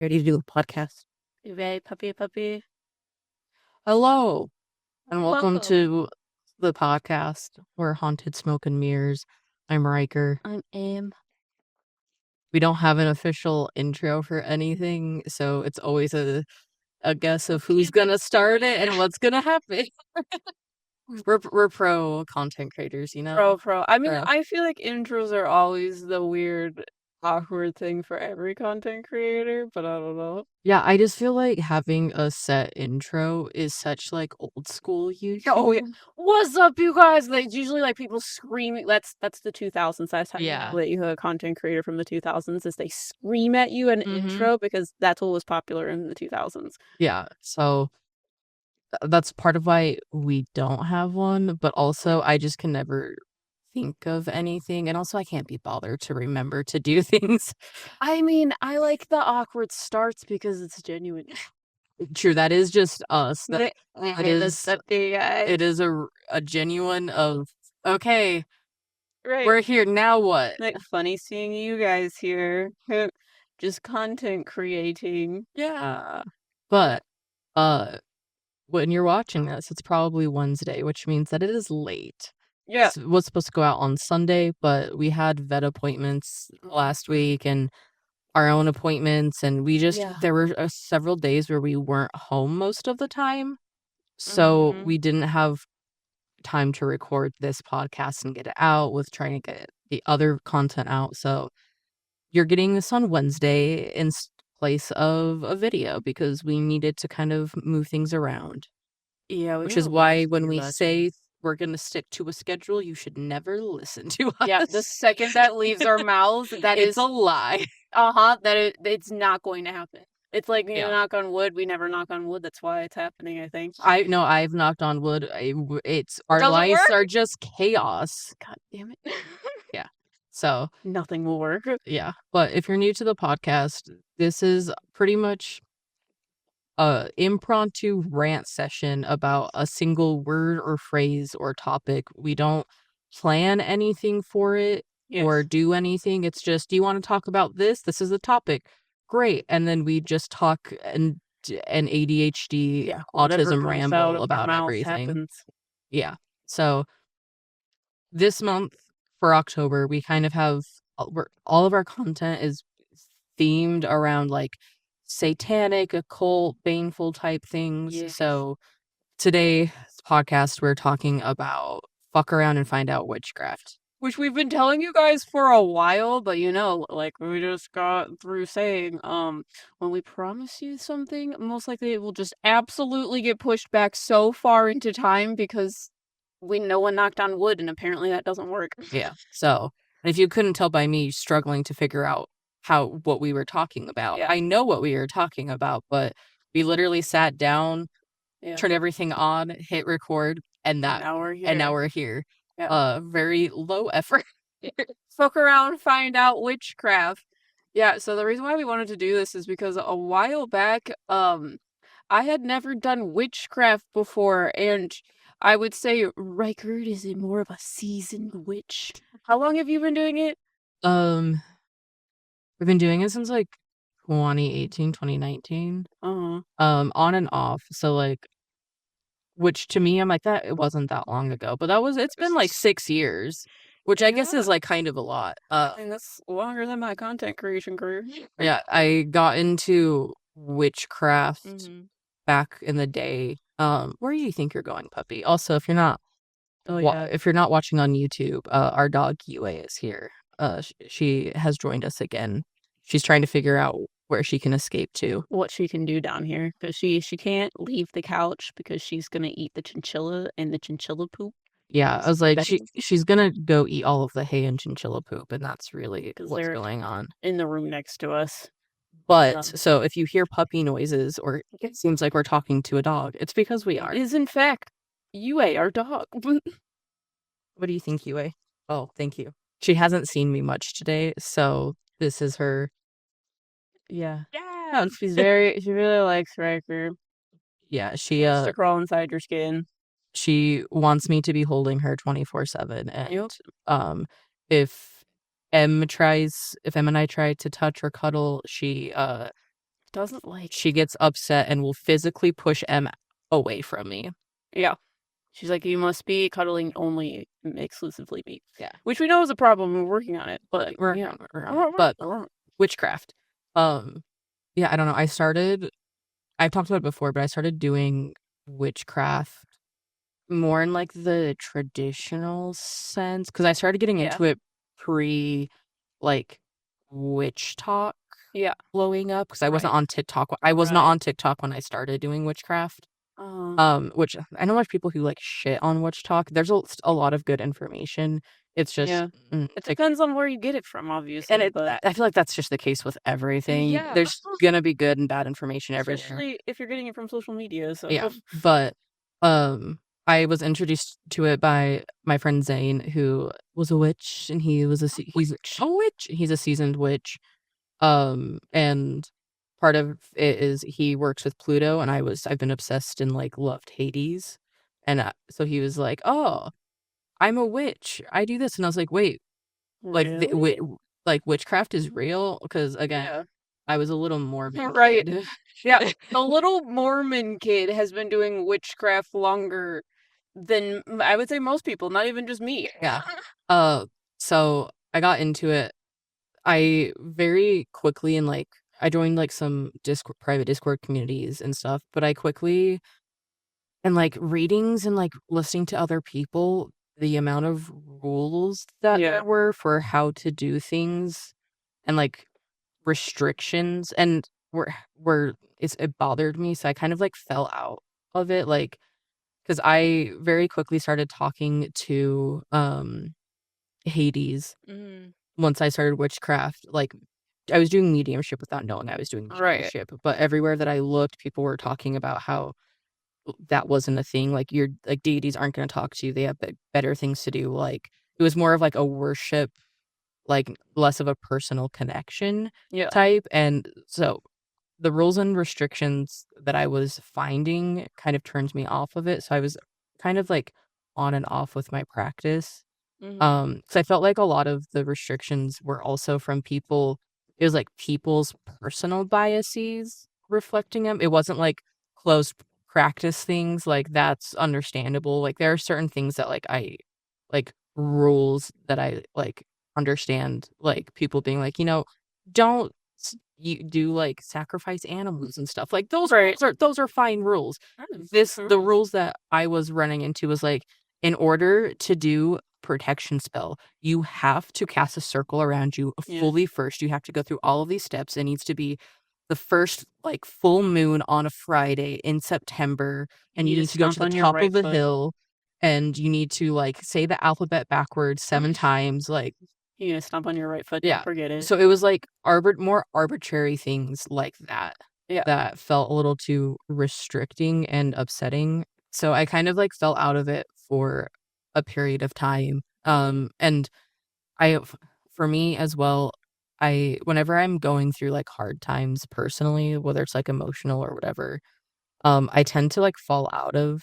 Ready to do a podcast? Uwe, puppy. Hello, and welcome Welcome. to the podcast. We're Haunted Smoke and Mirrors. I'm Ryker. I'm Am. We don't have an official intro for anything, so it's always a guess of who's gonna start it and what's gonna happen. We're pro content creators, you know? Pro. I mean, Pro. I feel like intros are always the weird, awkward thing for every content creator, but I don't know. Yeah, I just feel like having a set intro is such like old school Oh yeah. YouTube. What's up, you guys? Like, it's usually like people screaming. That's the 2000s. That's how you Yeah. know that you're a content creator from the 2000s, is they scream at you an Mhm. intro because that's what was popular in the 2000s. Yeah. So that's part of why we don't have one, but also I just can never think of anything, and also I can't be bothered to remember to do things. I mean, I like the awkward starts because it's genuine. True, that is just us. That That's is the it is a genuine of okay, right. we're here now what? Like, funny seeing you guys here. Just content creating. Yeah. But uh when you're watching this, it's probably Wednesday, which means that it is late. Yeah. It was supposed to go out on Sunday, but we had vet appointments last week and our own appointments, and Yeah. there were several days where we weren't home most of the time. So Mhm. we didn't have time to record this podcast and get it out with trying to get the other content out. So you're getting this on Wednesday in place of a video because we needed to kind of move things around. Yeah, we Which got is a lot why to when do we last say week. we're gonna stick to a schedule, you should never listen to Yeah, the us. second that leaves our mouths, that It's is, a lie. it's not going to happen. It's like, Yeah. knock on wood. We never knock on wood. That's why it's happening, I think. I know I've knocked on wood. It's our Doesn't lives work? are just chaos. God damn it. Yeah. So, Nothing will work. yeah. But if you're new to the podcast, this is pretty much a impromptu rant session about a single word or phrase or topic. We don't plan anything for it or Yes. do anything. It's just, do you want to talk about this? This is a topic. Great. And then we just talk and ADHD, Yeah, whatever autism comes out ramble of our about mouths everything. happens. Yeah. So this month for October, we kind of have all of our content is themed around like satanic, occult, baneful type things. Yes. So today's podcast, we're talking about fuck around and find out witchcraft. Which we've been telling you guys for a while, but like we just got through saying, when we promise you something, most likely it will just absolutely get pushed back so far into time because no one knocked on wood, and apparently that doesn't work. Yeah. So if you couldn't tell by me struggling to figure out what we were talking about, Yeah. I know what we were talking about, but we literally sat down, Yeah. turned everything on, hit record, and now we're here. now we're here. Yeah. Very low effort. Fuck around, find out witchcraft. Yeah, so the reason why we wanted to do this is because a while back, I had never done witchcraft before, and I would say Riker is more of a seasoned witch. How long have you been doing it? We've been doing it since like 2018, 2019. Uh-huh. On and off. So like, which to me, I'm like, that it wasn't that long ago, but it's been like 6 years, which I guess is like kind of a lot. I mean, that's longer than my content creation career. Yeah, I got into witchcraft Mhm. back in the day. Where do you think you're going, puppy? Also, if you're not, Oh, yeah. if you're not watching on YouTube, our dog Yue is here. She has joined us again. She's trying to figure out where she can escape to. What she can do down here, because she can't leave the couch because she's gonna eat the chinchilla and the chinchilla poop. Yeah, I was like, That- she's gonna go eat all of the hay and chinchilla poop, and that's really 'Cause what's they're going on. in the room next to us. But so if you hear puppy noises or it seems like we're talking to a dog, it's because we are. It is in fact Yue, our dog. What do you think, Yue? Oh, thank you. She hasn't seen me much today, so this is her. Yeah. Yeah, She really likes Riker. yeah. She Wants to crawl inside your skin. she wants me to be holding her 24/7, and Yep. if if Em and I try to touch or cuddle, she doesn't like She gets upset and will physically push M away from me. Yeah. She's like, you must be cuddling only exclusively me. Yeah. Which we know is a problem. We're working on it. But yeah. But witchcraft. Yeah, I don't know. I've talked about it before, but I started doing witchcraft more in like the traditional sense because I started getting into it pre like witch talk blowing up because I wasn't on TikTok. I was not on TikTok when I started doing witchcraft. Which I know a lot of people who like shit on witch talk. There's a lot of good information. It's just it depends on where you get it from, obviously. and I feel like that's just the case with everything. Yeah. There's gonna be good and bad information everywhere. Especially if you're getting it from social media. So yeah, but I was introduced to it by my friend Zane, who was a witch, and he's a witch. He's a seasoned witch. And part of it is he works with Pluto, and I've been obsessed and like loved Hades, and so he was like, "Oh, I'm a witch. I do this," and I was like, "Wait, like really? like witchcraft is real?" Because again, I was a little Mormon right. kid. Yeah, the little Mormon kid has been doing witchcraft longer than I would say most people, not even just me. Yeah. So I got into it. I very quickly and like I joined like some private Discord communities and stuff, but I quickly and like readings and like listening to other people, the amount of rules that there were for how to do things and like restrictions and it bothered me, so I kind of like fell out of it, like because I very quickly started talking to Hades once I started witchcraft. Like I was doing mediumship without knowing I was doing mediumship, but everywhere that I looked, people were talking about how that wasn't a thing. Like your like deities aren't going to talk to you; they have better things to do. Like it was more of like a worship, like less of a personal connection type. And so the rules and restrictions that I was finding kind of turned me off of it. So I was kind of like on and off with my practice. So I felt like a lot of the restrictions were also from people. It was like people's personal biases reflecting them. It wasn't like closed practice things. Like that's understandable. Like there are certain things that like I like rules that I like understand. Like people being like, don't you do like sacrifice animals and stuff. Like those are fine rules. The rules that I was running into was like in order to do protection spell, you have to cast a circle around you fully first. You have to go through all of these steps. It needs to be the first like full moon on a Friday in September, and you need to go to the top of the hill, and you need to like say the alphabet backwards 7 times. Like you're gonna stomp on your right foot. Yeah, forget it. So it was like more arbitrary things like that. Yeah, that felt a little too restricting and upsetting. So I kind of like fell out of it for a period of time. And for me as well, whenever I'm going through like hard times personally, whether it's like emotional or whatever, I tend to like fall out of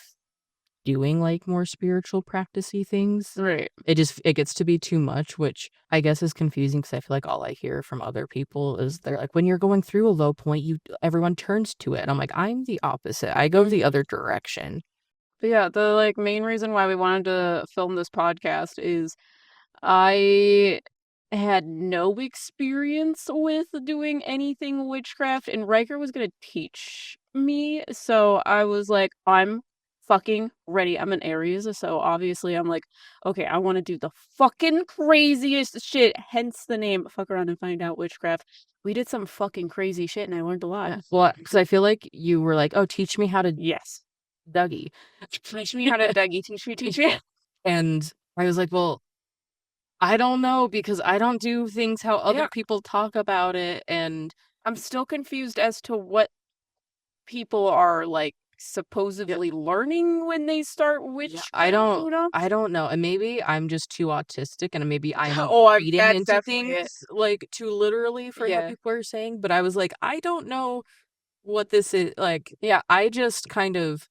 doing like more spiritual practicey things. Right. It gets to be too much, which I guess is confusing because I feel like all I hear from other people is they're like, when you're going through a low point, everyone turns to it. And I'm like, I'm the opposite. I go the other direction. But yeah, the like main reason why we wanted to film this podcast is I had no experience with doing anything witchcraft, and Ryker was gonna teach me. So I was like, I'm fucking ready. I'm an Aries, so obviously I'm like, okay, I want to do the fucking craziest shit. Hence the name. Fuck around and find out witchcraft. We did some fucking crazy shit, and I learned a lot. Yeah. Well, because I feel like you were like, oh, teach me how to Dougie. Teach me how to Dougie. Teach me. And I was like, well, I don't know because I don't do things how other people talk about it, and I'm still confused as to what people are like supposedly learning when they start witchcraft. I don't know, and maybe I'm just too autistic, and maybe I'm reading into things like too literally for what people are saying. But I was like, I don't know what this is. Like, I just kind of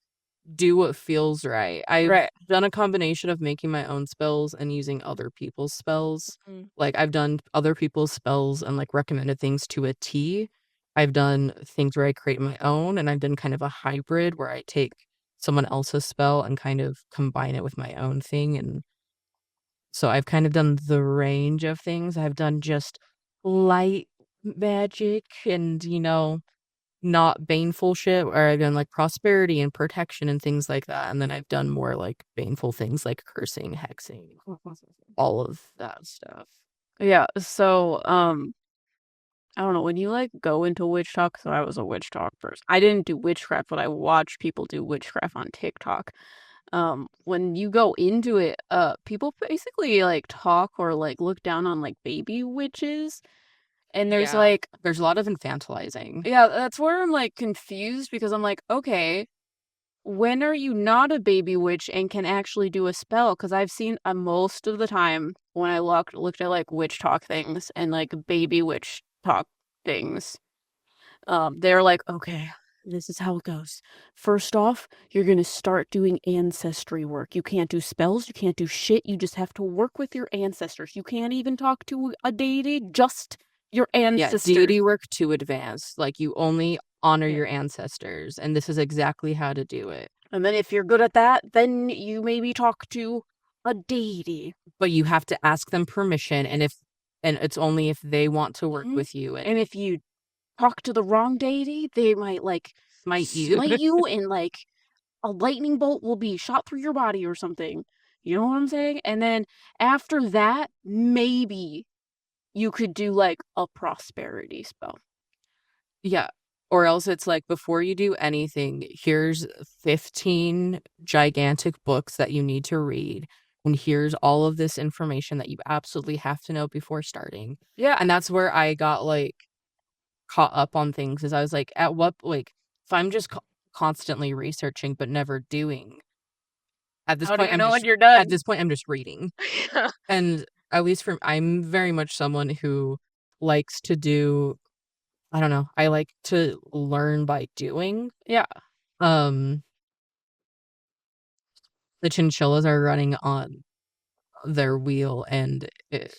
do what feels right. I've done a combination of making my own spells and using other people's spells. Like I've done other people's spells and like recommended things to a T, I've done things where I create my own, and I've done kind of a hybrid where I take someone else's spell and kind of combine it with my own thing. And so I've kind of done the range of things. I've done just light magic and, not baneful shit, where I've done like prosperity and protection and things like that. And then I've done more like baneful things like cursing, hexing, all of that stuff. Yeah, so I don't know, when you like go into witch talk, so I was a witch talk person. I didn't do witchcraft, but I watched people do witchcraft on TikTok. When you go into it, people basically like talk or like look down on like baby witches. And there's like there's a lot of infantilizing. Yeah, that's where I'm like confused because I'm like, okay, when are you not a baby witch and can actually do a spell? Because I've seen most of the time when I looked at like witch talk things and like baby witch talk things, they're like, okay, this is how it goes. First off, you're gonna start doing ancestry work. You can't do spells, you can't do shit. You just have to work with your ancestors. You can't even talk to a deity, just your ancestors. Yeah, deity work to advance. Like, you only honor your ancestors, and this is exactly how to do it. And then if you're good at that, then you maybe talk to a deity. But you have to ask them permission, and it's only if they want to work with you. And if you talk to the wrong deity, they might like smite you and like a lightning bolt will be shot through your body or something. You know what I'm saying? And then after that, maybe you could do like a prosperity spell. Yeah. Or else it's like, before you do anything, here's 15 gigantic books that you need to read. And here's all of this information that you absolutely have to know before starting. Yeah. And that's where I got like caught up on things, is I was like, if I'm just constantly researching but never doing, at this point, when you're done? At this point, I'm just reading. And at least I'm very much someone who likes to do, I don't know, I like to learn by doing. Yeah. The chinchillas are running on their wheel, and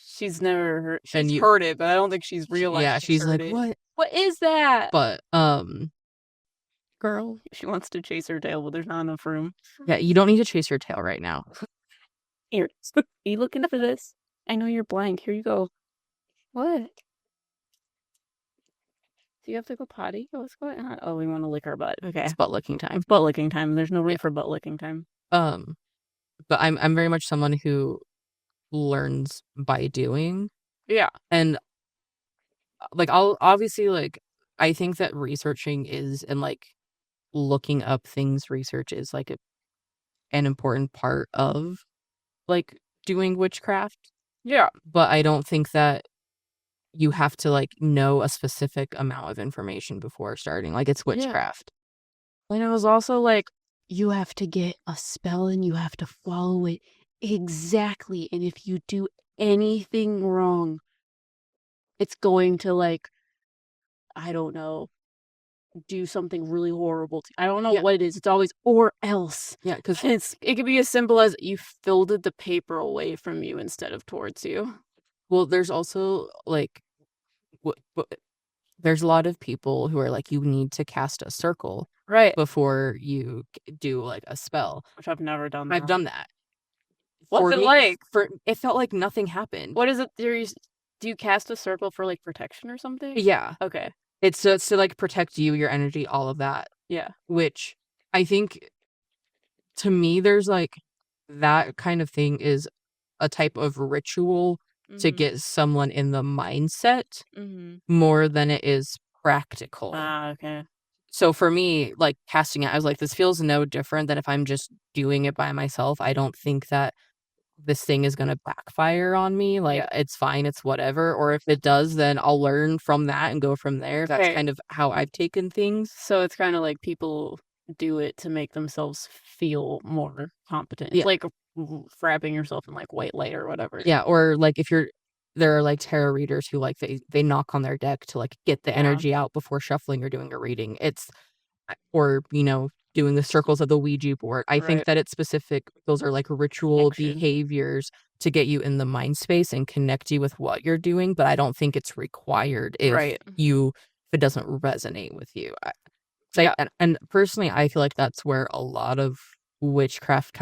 she's never heard. She's heard it, but I don't think she's realized. Yeah, she's like, what? What is that? But girl, she wants to chase her tail, but there's not enough room. Yeah, you don't need to chase your tail right now. Here, are you looking for this? I know you're blank. Here you go. What? Do you have to go potty? What's going on? Oh, we want to lick our butt. Okay. It's butt licking time. It's butt licking time. There's no room for butt licking time. But I'm very much someone who learns by doing. Yeah. And like, I'll obviously, like, I think that researching is, and like looking up things, research is like an important part of like doing witchcraft. Yeah. But I don't think that you have to like know a specific amount of information before starting. Like, it's witchcraft. And it was also like, you have to get a spell and you have to follow it exactly. And if you do anything wrong, it's going to, like, I don't know, do something really horrible. I don't know what it is. It's always or else. Yeah, because it could be as simple as you filled the paper away from you instead of towards you. Well, there's also like, there's a lot of people who are like, you need to cast a circle before you do like a spell. Which I've never done. I've done that. What's it like? It felt like nothing happened. What is it? Do you cast a circle for like protection or something? Yeah. Okay. It's to like protect you, your energy, all of that. Yeah. Which I think, to me, there's like, that kind of thing is a type of ritual to get someone in the mindset more than it is practical. Okay. So for me, like, casting it, I was like, this feels no different than if I'm just doing it by myself. I don't think that this thing is going to backfire on me. Like, it's fine, it's whatever. Or if it does, then I'll learn from that and go from there. That's kind of how I've taken things. So it's kind of like people do it to make themselves feel more competent. It's like wrapping yourself in like white light or whatever. Yeah, or like, there are like tarot readers who like they knock on their deck to like get the energy out before shuffling or doing a reading. Or doing the circles of the Ouija board. I think that it's specific. Those are like ritual behaviors to get you in the mind space and connect you with what you're doing. But I don't think it's required if you it doesn't resonate with you. Yeah. And personally, I feel like that's where a lot of witchcraft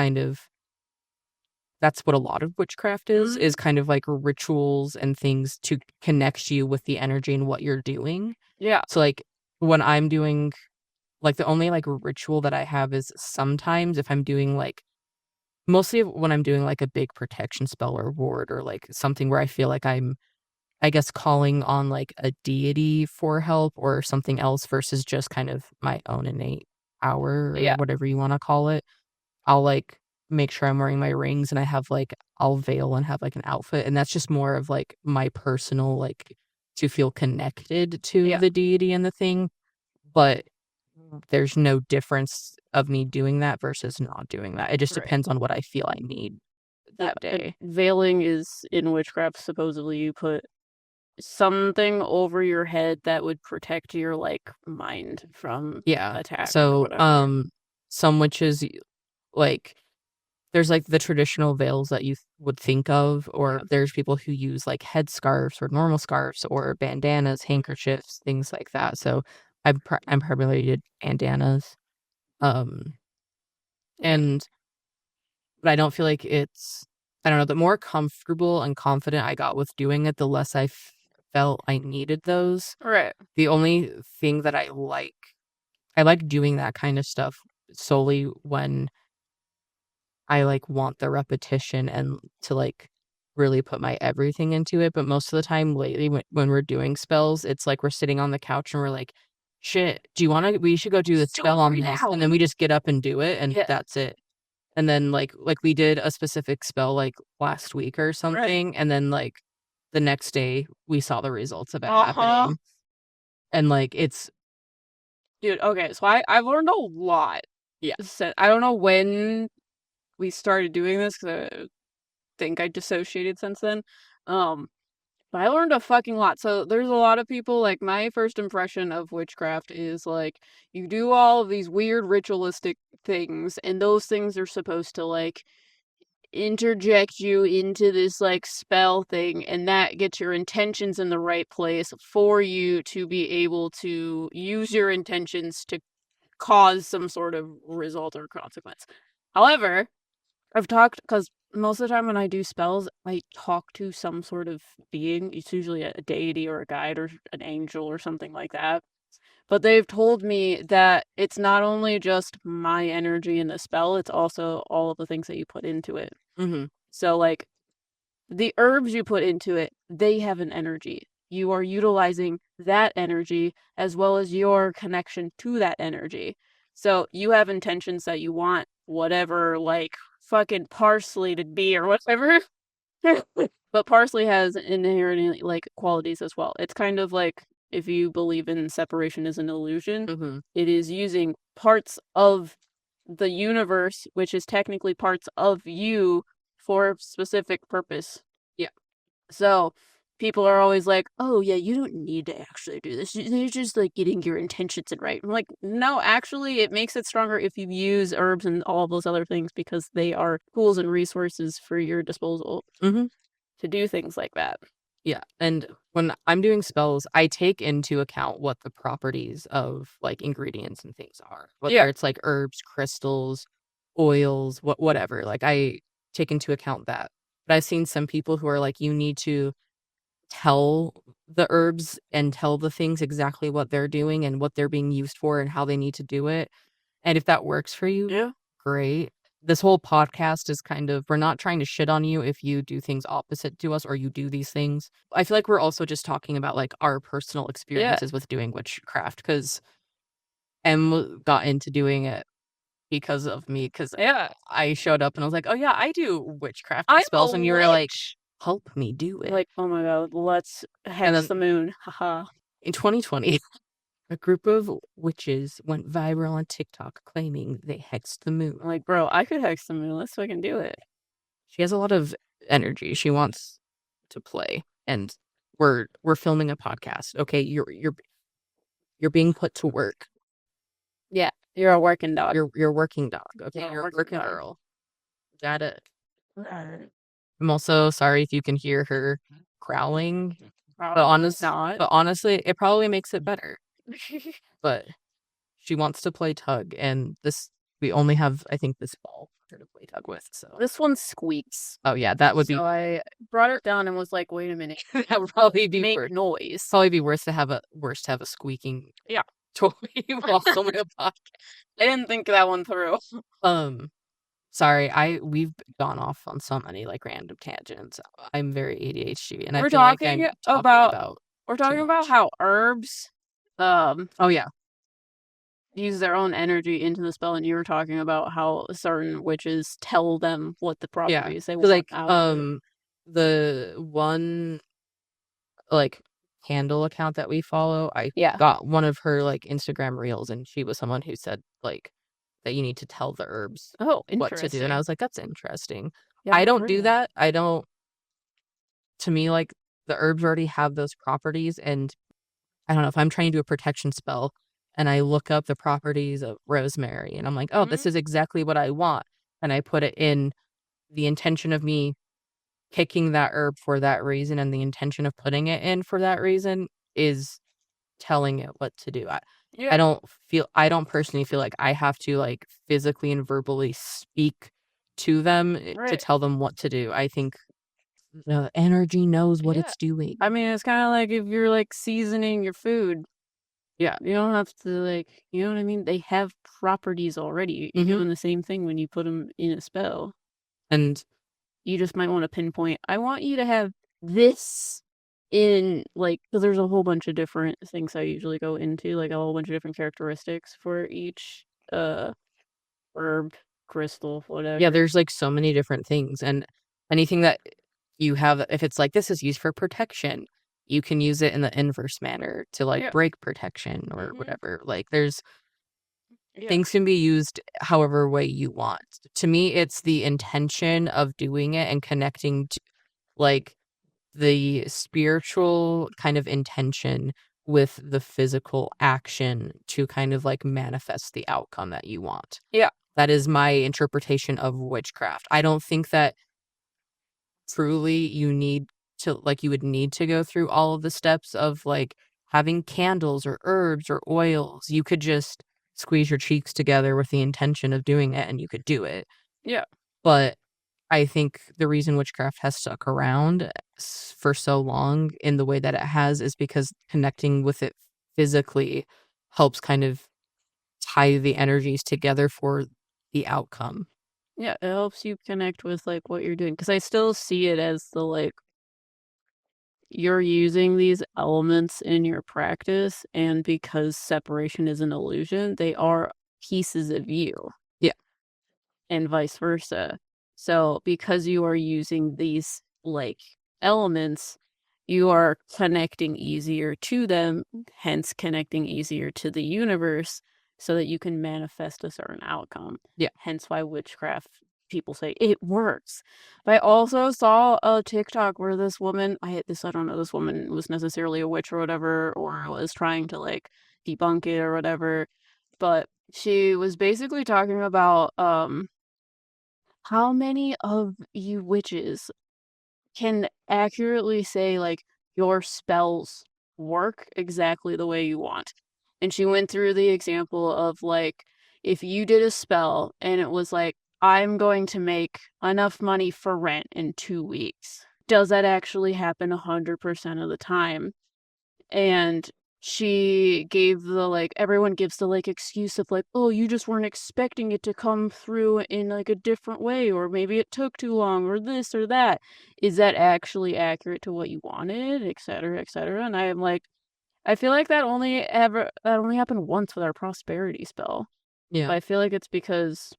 that's what a lot of witchcraft is kind of like rituals and things to connect you with the energy and what you're doing. Yeah. So like when I'm doing like the only like ritual that I have is sometimes if I'm doing like mostly when I'm doing like a big protection spell or ward or like something where I feel like I'm I guess calling on like a deity for help or something else versus just kind of my own innate power or Yeah. whatever you want to call it. I'll like make sure I'm wearing my rings and I have like I'll veil and have like an outfit and that's just more of like my personal like to feel connected to Yeah. the deity and the thing. But there's no difference of me doing that versus not doing that. It just Right. depends on what I feel I need that And day. veiling is in witchcraft supposedly you put something over your head that would protect your like mind from Yeah. attack or So whatever. some witches like there's like the traditional veils that you would think of, or Yeah. there's people who use like headscarves or normal scarves or bandanas, handkerchiefs, things like that. So I'm primarily did bandanas. Um and but I don't feel like it's I don't know, the more comfortable and confident I got with doing it, the less felt I needed those. Right. The only thing that I like doing that kind of stuff solely when I, like, want the repetition and to, like, really put my everything into it, but most of the time lately when we're doing spells, it's like we're sitting on the couch and we're like, "Shit, do you wanna we should go do the Just do it spell on right this," now. and then we just get up and do it, and Yeah. that's it. And then, like, we did a specific spell, like, last week or Right. something, and then, like, the next day, we saw the results of it Uh-huh. happening, and, like, it's Dude, okay, so I've learned a lot. yeah. So, I don't know when we started doing this because I think I dissociated since then. Um, but I learned a fucking lot. So there's a lot of people like my first impression of witchcraft is like you do all of these weird ritualistic things, and those things are supposed to like interject you into this like spell thing, and that gets your intentions in the right place for you to be able to use your intentions to cause some sort of result or consequence. However, I've talked because most of the time when I do spells, I talk to some sort of being. It's usually a deity or a guide or an angel or something like that. But they've told me that it's not only just my energy in the spell, it's also all of the things that you put into it. Mhm. So, like, the herbs you put into it, they have an energy. You are utilizing that energy as well as your connection to that energy. So you have intentions that you want whatever, like, fucking parsley to be or whatever. But parsley has inherent, like, qualities as well. It's kind of like if you believe in separation is an illusion, Mhm. it is using parts of the universe, which is technically parts of you, for a specific purpose. Yeah. So people are always like, "Oh yeah, you don't need to actually do this. You're just like getting your intentions in right." I'm like, "No, actually, it makes it stronger if you use herbs and all those other things because they are tools and resources for your disposal Mhm. to do things like that." Yeah, and when I'm doing spells, I take into account what the properties of, like, ingredients and things are, Yeah. whether it's, like, herbs, crystals, oils, whatever, like, I take into account that. But I've seen some people who are like, "You need to tell the herbs and tell the things exactly what they're doing and what they're being used for and how they need to do it." And if that works for you, Yeah. great. This whole podcast is kind of we're not trying to shit on you if you do things opposite to us or you do these things. I feel like we're also just talking about like our personal Yeah. experiences with doing witchcraft because Em got into doing it because of me because Yeah. I showed up and I was like, "Oh yeah, I do witchcraft I'm a spells," and you were like, witch. "Help me do it." Like, oh my god, let's And hex then the moon. Haha. in 2020, a group of witches went viral on TikTok claiming they hexed the moon. I'm like, bro, I could hex the moon. Let's fucking do it. She has a lot of energy. She wants to play, and we're filming a podcast. Okay, you're being put to work. Yeah, you're a working dog. You're a working dog. Okay, Yeah, you're a working working dog. girl. Got it. Alright. I'm also sorry if you can hear her growling. But Probably not. honestly, it probably makes it better. But she wants to play tug, and we only have, I think, this ball for her to play tug with. So This one squeaks. oh yeah, that would be. So I brought her down and was like, "Wait a minute, That would probably be make noise." probably be worse to have a squeaking Yeah. toy while filming a podcast. I didn't think that one through. Sorry, we've gone off on so many like random tangents. I'm very ADHD, and I We're feel like talking I'm talking about we're too talking about much. how herbs Oh yeah, use their own energy into the spell, and you were talking about how certain witches tell them what the yeah. properties they 'Cause, want like out of it. the one like candle account that we follow, I Yeah. got one of her like Instagram reels, and she was someone who said like that you need to tell the herbs Oh, what to do, and I interesting. was like, that's interesting. Yeah, I I've don't heard do of that. that. I don't. To me, like the herbs already have those properties, and I don't know if I'm trying to do a protection spell and I look up the properties of rosemary and I'm like, oh, this Mhm. is exactly what I want. And I put it in the intention of me picking that herb for that reason and the intention of putting it in for that reason is telling it what to do. Yeah, I don't personally feel like I have to like physically and verbally speak to them to right. tell them what to do. I think the energy knows what Yeah. it's doing. I mean, it's kind of like if you're like seasoning your food, Yeah. you don't have to like, you know what I mean? They have properties already. You're Hmm. doing the same thing when you put them in a spell. And You just might want to pinpoint, I want you to have this in like, because there's a whole bunch of different things I usually go into, like a whole bunch of different characteristics for each herb, crystal, yeah, whatever. there's like so many different things, and anything that you have, if it's like this is used for protection, you can use it in the inverse manner to like Yeah. break protection or Hmm. whatever. Like there's Yeah. things can be used however way you want. To me, it's the intention of doing it and connecting to like the spiritual kind of intention with the physical action to kind of like manifest the outcome that you want. Yeah. That is my interpretation of witchcraft. I don't think that truly you would need to go through all of the steps of like having candles or herbs or oils. You could just squeeze your cheeks together with the intention of doing it and you could do it. Yeah. But I think the reason witchcraft has stuck around for so long in the way that it has is because connecting with it physically helps kind of tie the energies together for the outcome. Yeah, it helps you connect with like what you're doing, because I still see it as the like you're using these elements in your practice, and because separation is an illusion, they are pieces of you Yeah. and vice versa. So because you are using these like elements, you are connecting easier to them, hence connecting easier to the universe so that you can manifest a certain outcome. Yeah. Hence why witchcraft people say it works. But I also saw a TikTok where this woman, I don't know this woman was necessarily a witch or whatever, or was trying to like debunk it or whatever, but she was basically talking about how many of you witches can accurately say like your spells work exactly the way you want. And she went through the example of like if you did a spell and it was like I'm going to make enough money for rent in 2 weeks. Does that actually happen 100% of the time? And she gave the like everyone gives the like excuse of like, oh, you just weren't expecting it to come through in like a different way, or maybe it took too long, or this or that. Is that actually accurate to what you wanted, etc., etc.? And I am like, I feel like that only happened once with our prosperity spell. Yeah. But I feel like it's because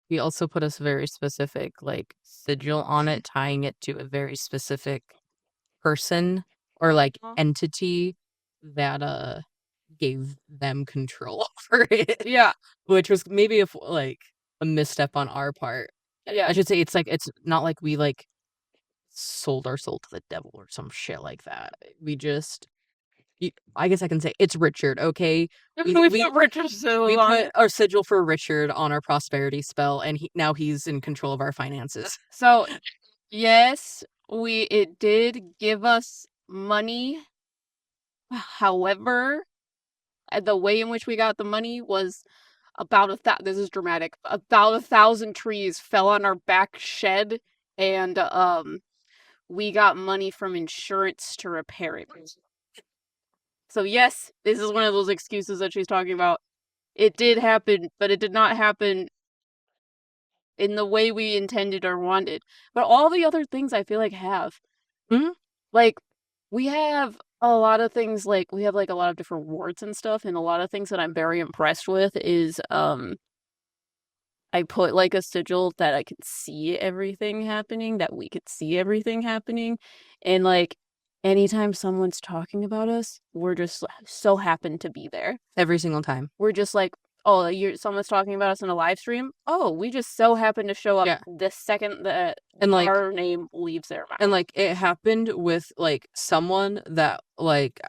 We also put a very specific like sigil on it, tying it to a very specific person or like entity that gave them control over it. yeah, Which was maybe like a misstep on our part. yeah, I should say it's not like we like sold our soul to the devil or some shit like that. We just I guess I can say it's Richard, okay? We we we put Richard Sill we on put it. our sigil for Richard on our prosperity spell, and now he's in control of our finances. So yes, it did give us money. However, the way in which we got the money was this is dramatic. About 1,000 trees fell on our back shed, and we got money from insurance to repair it. So yes, this is one of those excuses that she's talking about. It did happen, but it did not happen in the way we intended or wanted. But all the other things I feel like have. Mhm. Like, we have a lot of things, like, we have, like, a lot of different wards and stuff, and a lot of things that I'm very impressed with is, I put, like, a sigil that I could see everything happening, that we could see everything happening, and, like, anytime someone's talking about us, we're just so happen to be there. Every single time. We're just like, oh, someone's talking about us in a live stream. Oh, we just so happen to show up Yeah. the second that And, like, our name leaves their mouth. and, like, it happened with, like, someone that, like,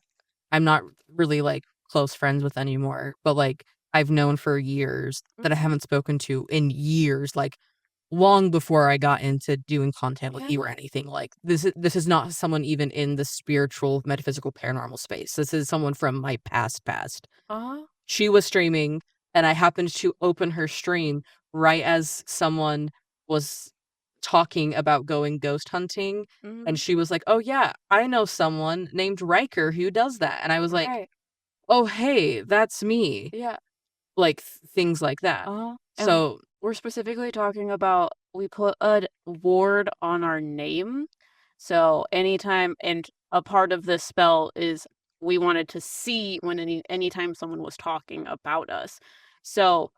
I'm not really, like, close friends with anymore, but, like, I've known for years that I haven't spoken to in years, like, long before I got into doing content with you or anything. Like, this is not someone even in the spiritual, metaphysical, paranormal space. This is someone from my past. Uh-huh. She was streaming, and I happened to open her stream right as someone was talking about going ghost hunting, and Mhm. she was like, "Oh, yeah, I know someone named Ryker who does that," and I was like, Right. "Oh, hey, that's me." Yeah. Like, things like that. Uh-huh. And So we're specifically talking about we put a ward on our name. So anytime, and a part of this spell is we wanted to see when anytime someone was talking about us. So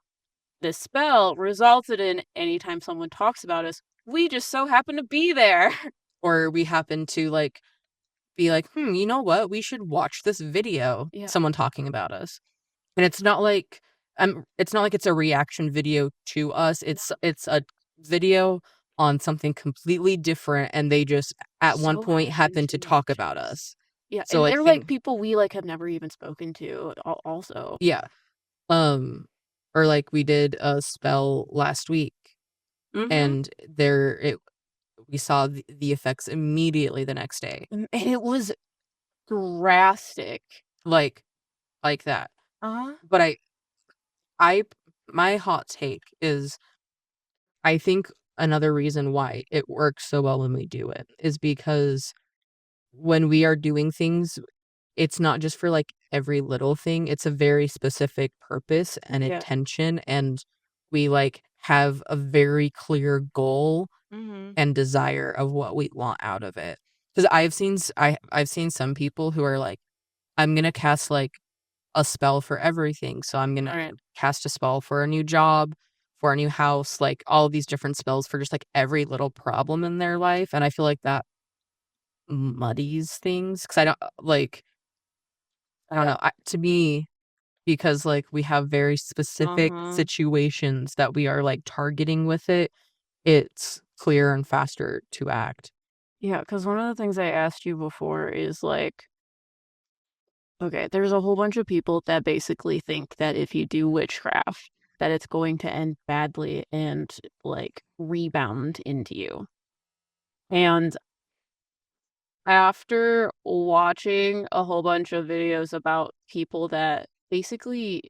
this spell resulted in anytime someone talks about us, we just so happen to be there. or we happen to, like, be like, you know what? We should watch this video, Yeah. someone talking about us. And it's not like it's a reaction video to us. It's a video on something completely different, and they just at one So point happen happened to to talk mention about us. us. Yeah, So, and like, they're like people we like have never even spoken to also. yeah. Um or like we did a spell last week, Mhm. and we saw the effects immediately the next day. And it was drastic. Like that. Uh-huh. But I my hot take is, I think another reason why it works so well when we do it is because when we are doing things, it's not just for, like, every little thing, it's a very specific purpose and Yeah. intention, and we, like, have a very clear goal Mhm. and desire of what we want out of it. Because I've seen some people who are like, "I'm gonna cast, like, a spell for everything. So I'm gonna Alright. cast a spell for a new job, for a new house, like all these different spells for just like every little problem in their life." And I feel like that muddies things because I don't Yeah. know. To me, because like we have very specific Uh-huh. situations that we are like targeting with it, it's clearer and faster to act. Yeah, because one of the things I asked you before is like, okay, there's a whole bunch of people that basically think that if you do witchcraft, that it's going to end badly and like rebound into you. And after watching a whole bunch of videos about people that basically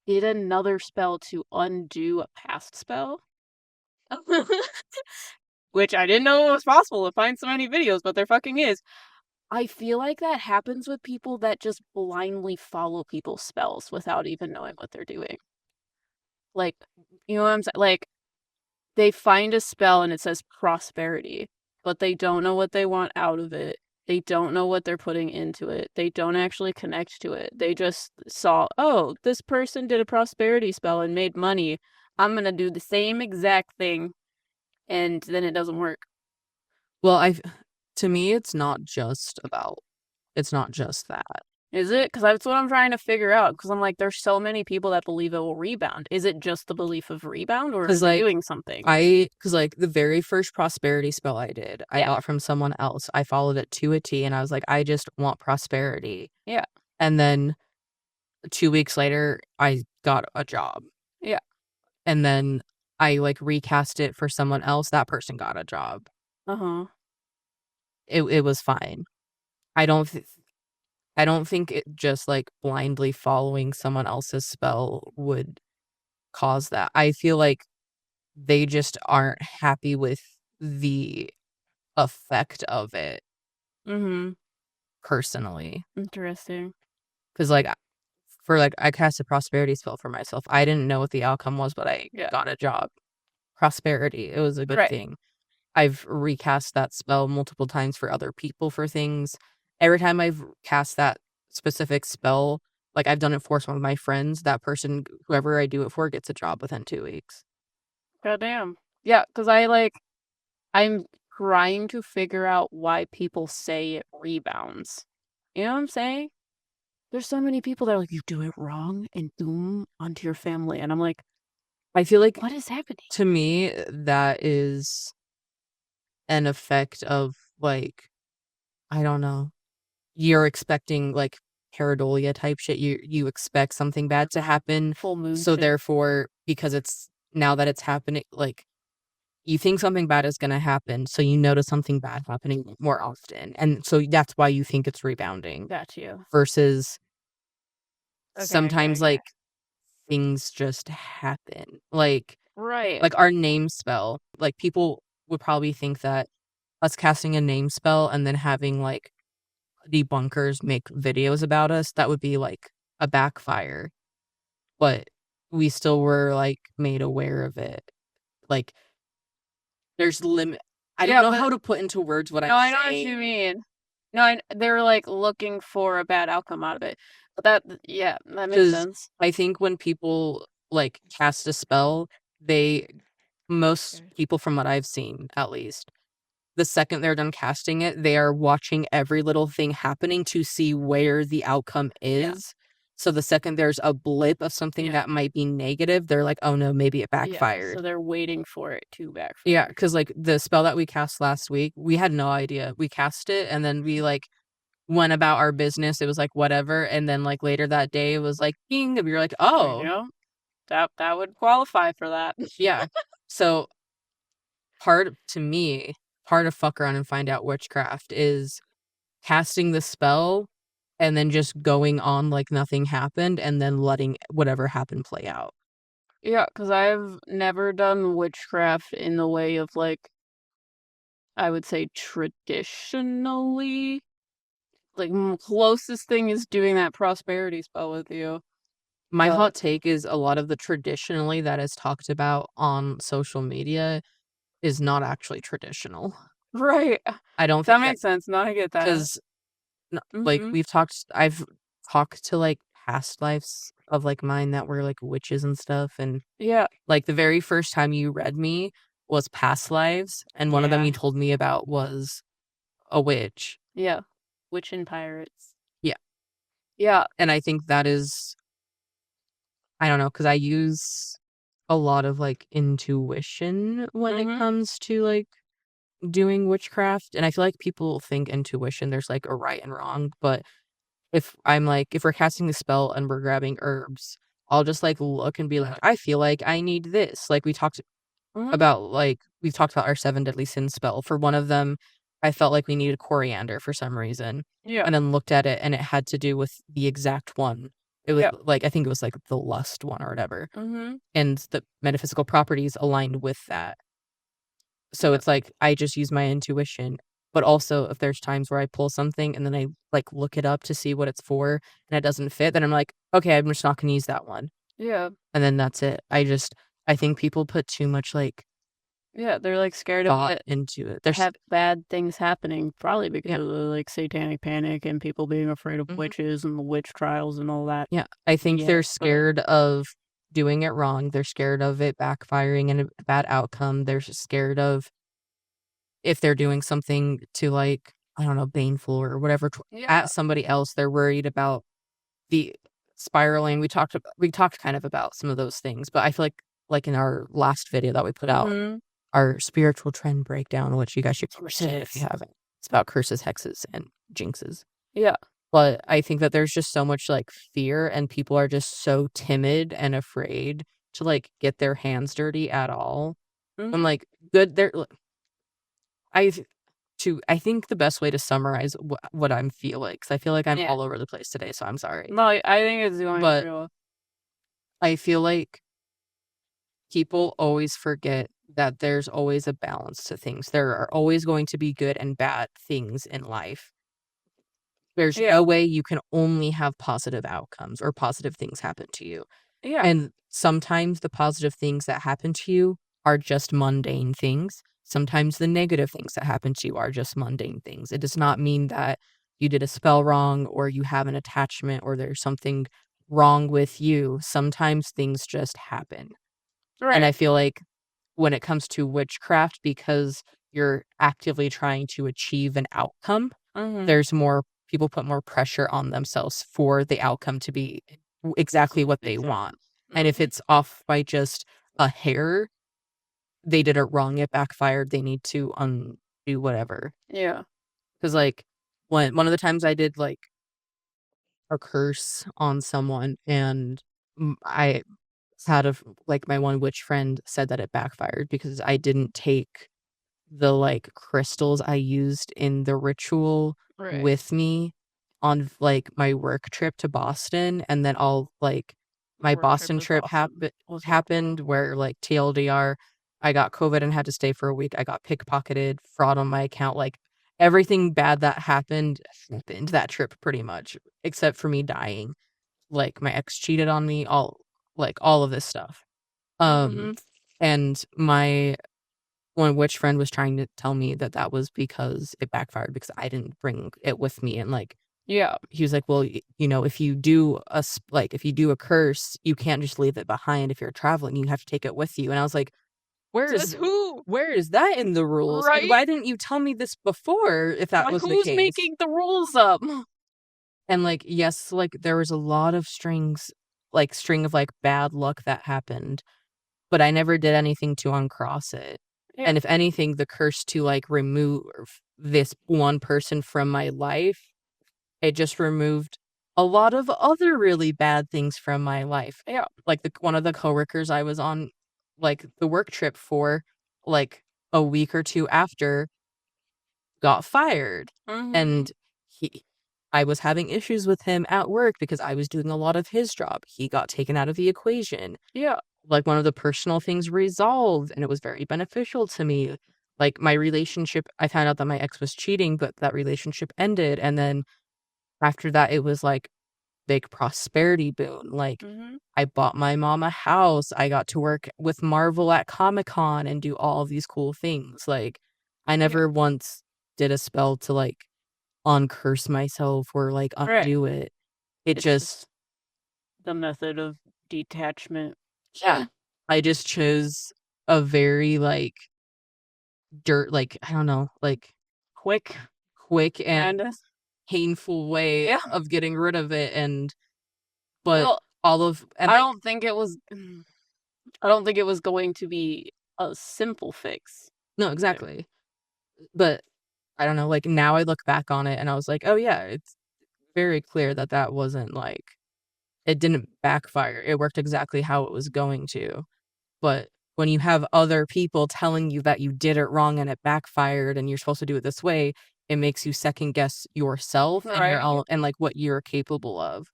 did another spell to undo a past spell, which I didn't know it was possible to find so many videos, but there fucking is. I feel like that happens with people that just blindly follow people's spells without even knowing what they're doing. Like, you know what I'm saying? Like, they find a spell and it says prosperity, but they don't know what they want out of it. They don't know what they're putting into it. They don't actually connect to it. They just saw, oh, this person did a prosperity spell and made money. I'm gonna do the same exact thing, and then it doesn't work. Well, to me, it's not just that. Is it? Because that's what I'm trying to figure out. Because I'm like, there's so many people that believe it will rebound. Is it just the belief of rebound, or Because is it like doing something? Because, like, the very first prosperity spell I did, I Yeah. got from someone else. I followed it to a T, and I was like, "I just want prosperity." Yeah. And then 2 weeks later, I got a job. Yeah. And then I, like, recast it for someone else, that person got a job. Uh huh. It was fine. I don't think it just like blindly following someone else's spell would cause that. I feel like they just aren't happy with the effect of it Mm-hmm. personally. Interesting. Because like I cast a prosperity spell for myself. I didn't know what the outcome was, but I Yeah. got a job. Prosperity. It was a good Right. thing. I've recast that spell multiple times for other people for things. Every time I've cast that specific spell, like I've done it for some of my friends, that person, whoever I do it for, gets a job within 2 weeks. Goddamn. Yeah, because I'm trying to figure out why people say it rebounds. You know what I'm saying? There's so many people that are like, you do it wrong and doom onto your family. And I'm like, I feel like what is happening? to me, that is an effect of like, I don't know, you're expecting like pareidolia type shit. You expect something bad to happen. Full moon So shit. therefore, because it's now that it's happening, like you think something bad is gonna happen, so you notice something bad happening more often. And so that's why you think it's rebounding. Got you. Versus sometimes Okay. like things just happen. Like Right. our name spell. Like people would probably think that us casting a name spell and then having like debunkers make videos about us, that would be like a backfire. But we still were like made aware of it. Like there's limit. I don't know how to put into words what I'm saying. No, I know what you mean. No, they were like looking for a bad outcome out of it. But that makes sense. I think when people like cast a spell, most people from what I've seen at least, the second they're done casting it, they are watching every little thing happening to see where the outcome is. Yeah. So the second there's a blip of something that might be negative, they're like, oh no, maybe it backfired. So they're waiting for it to backfire. Yeah, because like the spell that we cast last week, we had no idea. We cast it and then we like went about our business. It was like whatever. And then like later that day it was like bing, and we were like, oh. You know, that would qualify for that. Yeah. So part of fuck around and find out witchcraft is casting the spell and then just going on like nothing happened and then letting whatever happened play out. Yeah, because I've never done witchcraft in the way of like, I would say traditionally. Like, closest thing is doing that prosperity spell with you. My hot take is a lot of the traditionally that is talked about on social media is not actually traditional. Right. I don't That think makes sense. No, I get that. Because like I've talked to like past lives of like mine that were like witches and stuff, and Yeah. like the very first time you read me was past lives, and one of them you told me about was a witch. Yeah. Witch and pirates. Yeah. Yeah. And I think that is, I don't know, because I use a lot of like intuition when it comes to like doing witchcraft, and I feel like people think intuition there's like a right and wrong, but if we're casting the spell and we're grabbing herbs, I'll just like look and be like, I feel like I need this. Like we talked about, like we've talked about our 7 deadly sins spell. For one of them, I felt like we needed coriander for some reason. Yeah. And then looked at it and it had to do with the exact one. It was like, I think it was like the lust one or whatever. And the metaphysical properties aligned with that. So it's like I just use my intuition. But also if there's times where I pull something and then I like look it up to see what it's for and it doesn't fit, then I'm like, okay, I'm just not gonna use that one. Yeah. And then that's it. I think people put too much like they're like scared thought of it into it. There's bad things happening, probably because of like satanic panic and people being afraid of witches and the witch trials and all that. Yeah, I think they're scared of doing it wrong. They're scared of it backfiring and a bad outcome. They're scared of if they're doing something to like, I don't know, baneful or whatever at somebody else. They're worried about the spiraling. We talked kind of about some of those things, but I feel like in our last video that we put out, our spiritual trend breakdown, which you guys should watch if you haven't. It's about curses, hexes, and jinxes. Yeah. But I think that there's just so much like fear and people are just so timid and afraid to like get their hands dirty at all. I'm like, good. I think the best way to summarize what I'm feeling, because I feel like I'm Yeah. all over the place today, so I'm sorry. No, I think it's going But pretty well. I feel like people always forget that there's always a balance to things. There are always going to be good and bad things in life. There's Yeah. no way you can only have positive outcomes or positive things happen to you. Yeah. And sometimes the positive things that happen to you are just mundane things. Sometimes the negative things that happen to you are just mundane things. It does not mean that you did a spell wrong or you have an attachment or there's something wrong with you. Sometimes things just happen. And Right. I feel like when it comes to witchcraft, because you're actively trying to achieve an outcome, Mm-hmm. there's more people put more pressure on themselves for the outcome to be exactly what they want. And if Mm-hmm. it's off by just a hair, they did it wrong, it backfired, they need to undo whatever. Yeah. Because like one of the times I did like a curse on someone and I had like my one witch friend said that it backfired because I didn't take the, like, crystals I used in the ritual Right. with me on, like, my work trip to Boston, and then all like, my Work trip Boston is trip awesome. Was happened where, like, TLDR, I got COVID and had to stay for a week, I got pickpocketed, fraud on my account, like, everything bad that happened that trip pretty much, except for me dying. Like, my ex cheated on me, all of this stuff. Um, Mm-hmm. and my one witch friend was trying to tell me that that was because it backfired because I didn't bring it with me, and, like, Yeah. he was like, "Well, if you do if you do a curse, you can't just leave it behind if you're traveling, you have to take it with you," and I was like, "Where Says is who? where is that in the rules, and Right? why didn't you tell me this before if that Like, was the who's case?" making the rules up? And, like, yes, like, there was a lot of string of, like, bad luck that happened, but I never did anything to uncross it. Yeah. And if anything, the curse to, like, remove this one person from my life, it just removed a lot of other really bad things from my life. Yeah. Like, one of the coworkers I was on, like, the work trip for, like, a week or 2 after got fired, Mm-hmm. and he I was having issues with him at work because I was doing a lot of his job. He got taken out of the equation. Yeah. Like, one of the personal things resolved, and it was very beneficial to me. Like, my relationship I found out that my ex was cheating, but that relationship ended, and then after that, it was, like, big prosperity boon. Like, Mm-hmm. I bought my mom a house, I got to work with Marvel at Comic-Con and do all of these cool things. Like, I Yeah. never once did a spell to, like, uncurse myself or, like, Right. undo it. It It's just just the method of detachment. yeah. I just chose a very, like, I don't know, like, Quick. quick and Kinda. painful way Yeah. of getting rid of it, but Well, all of and, I like don't think it was I don't think it was going to be a simple fix. no, Like, exactly. But, I don't know, like, now I look back on it and I was like, "Oh, yeah, it's very clear that that wasn't, like it didn't backfire, it worked exactly how it was going to." But when you have other people telling you that you did it wrong and it backfired and you're supposed to do it this way, it makes you second guess yourself and your right? own and, like, what you're capable of.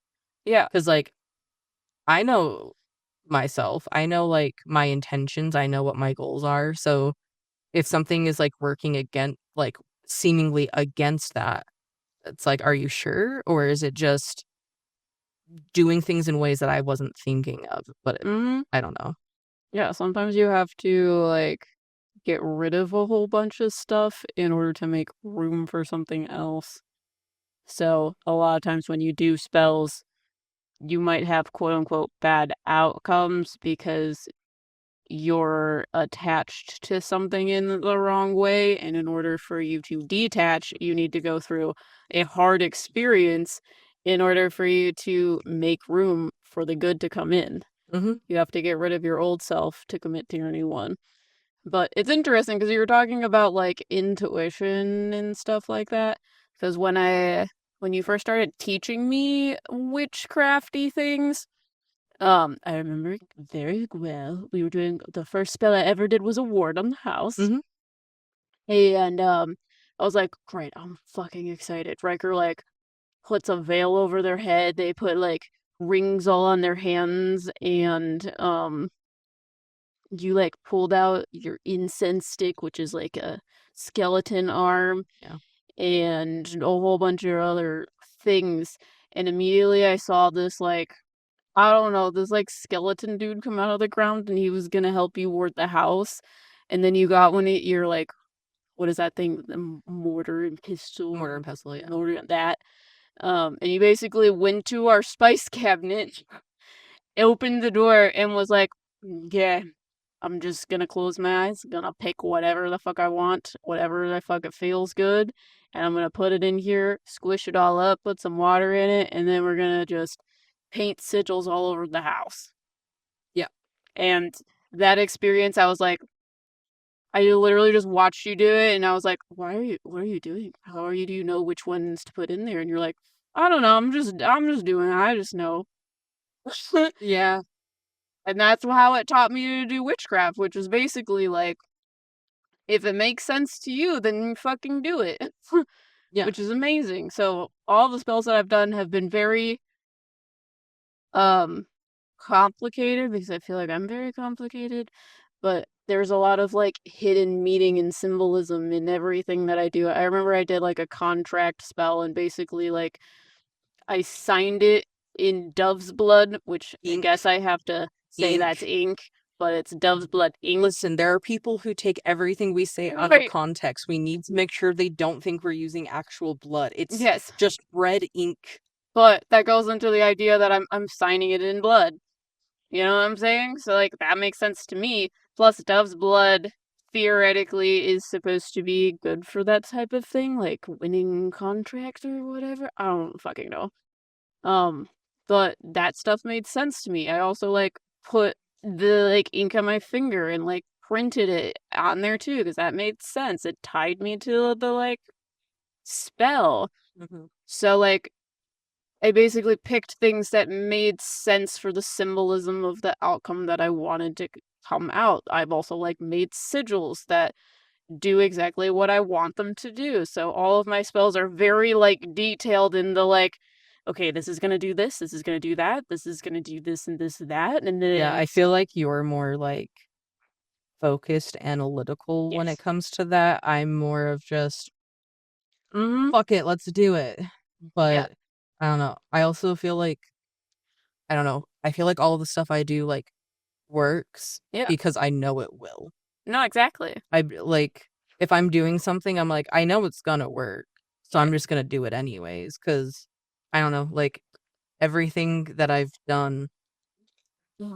Yeah. Because like, I know myself, I know, like, my intentions, I know what my goals are, so if something is, like, working seemingly against that, it's like, "Are you sure?" Or is it just doing things in ways that I wasn't thinking of? But Mhm. I don't know. Yeah, sometimes you have to, like, get rid of a whole bunch of stuff in order to make room for something else. So, a lot of times when you do spells, you might have quote unquote bad outcomes because you're attached to something in the wrong way. And in order for you to detach, you need to go through a hard experience in order for you to make room for the good to come in. Mhm, You have to get rid of your old self to commit to your new one. But it's interesting because you were talking about like intuition and stuff like that. Because when you first started teaching me witchcrafty things, I remember it very well. We were doing the first spell I ever did was a ward on the house. mhm, And I was like, great, I'm fucking excited. Riker, like, puts a veil over their head. They put, like, rings all on their hands, and, you, like, pulled out your incense stick, which is, like, a skeleton arm, Yeah. and a whole bunch of other things. And immediately I saw this, like, I don't know, this, like, skeleton dude come out of the ground, and he was gonna help you ward the house. And then you got one of your, like, what is that thing? The mortar and pestle. Mortar and pestle, yeah. Mortar, that. And he basically went to our spice cabinet, opened the door, and was like, yeah, I'm just gonna close my eyes, gonna pick whatever the fuck I want, whatever the fuck it feels good, and I'm gonna put it in here, squish it all up, put some water in it, and then we're gonna just paint sigils all over the house. Yeah. And that experience, I was like, I literally just watched you do it, and I was like, what are you doing? Do you know which ones to put in there? And you're like, I don't know, I'm just doing it, I just know. Yeah. And that's how it taught me to do witchcraft, which is basically like, if it makes sense to you, then fucking do it. Yeah. Which is amazing. So all the spells that I've done have been very complicated, because I feel like I'm very complicated, but there's a lot of like hidden meaning and symbolism in everything that I do. I remember I did like a contract spell, and basically like I signed it in dove's blood, which I Ink. guess I have to say that's ink, but it's dove's blood ink. Listen, there are people who take everything we say out of context. We need to make sure they don't think we're using actual blood. It's Yes. just red ink. But that goes into the idea that I'm signing it in blood. You know what I'm saying? So like that makes sense to me. Plus dove's blood theoretically is supposed to be good for that type of thing, like winning contracts or whatever. I don't fucking know. But that stuff made sense to me. I also like put the like ink on my finger and like printed it on there too, because that made sense. It tied me to the like spell. Mm-hmm. So like I basically picked things that made sense for the symbolism of the outcome that I wanted to come out. I've also like made sigils that do exactly what I want them to do. So all of my spells are very like detailed in the like, okay, this is gonna do this is gonna do that, this is gonna do this and this and that, and then Yeah, I feel like you're more like focused, analytical when it comes to that. I'm more of just fuck it, let's do it. But I don't know. I also feel like I don't know. I feel like all the stuff I do like works because I know it will. No, exactly. I like if I'm doing something, I'm like, I know it's gonna work. So I'm just gonna do it anyways. Cause I don't know, like everything that I've done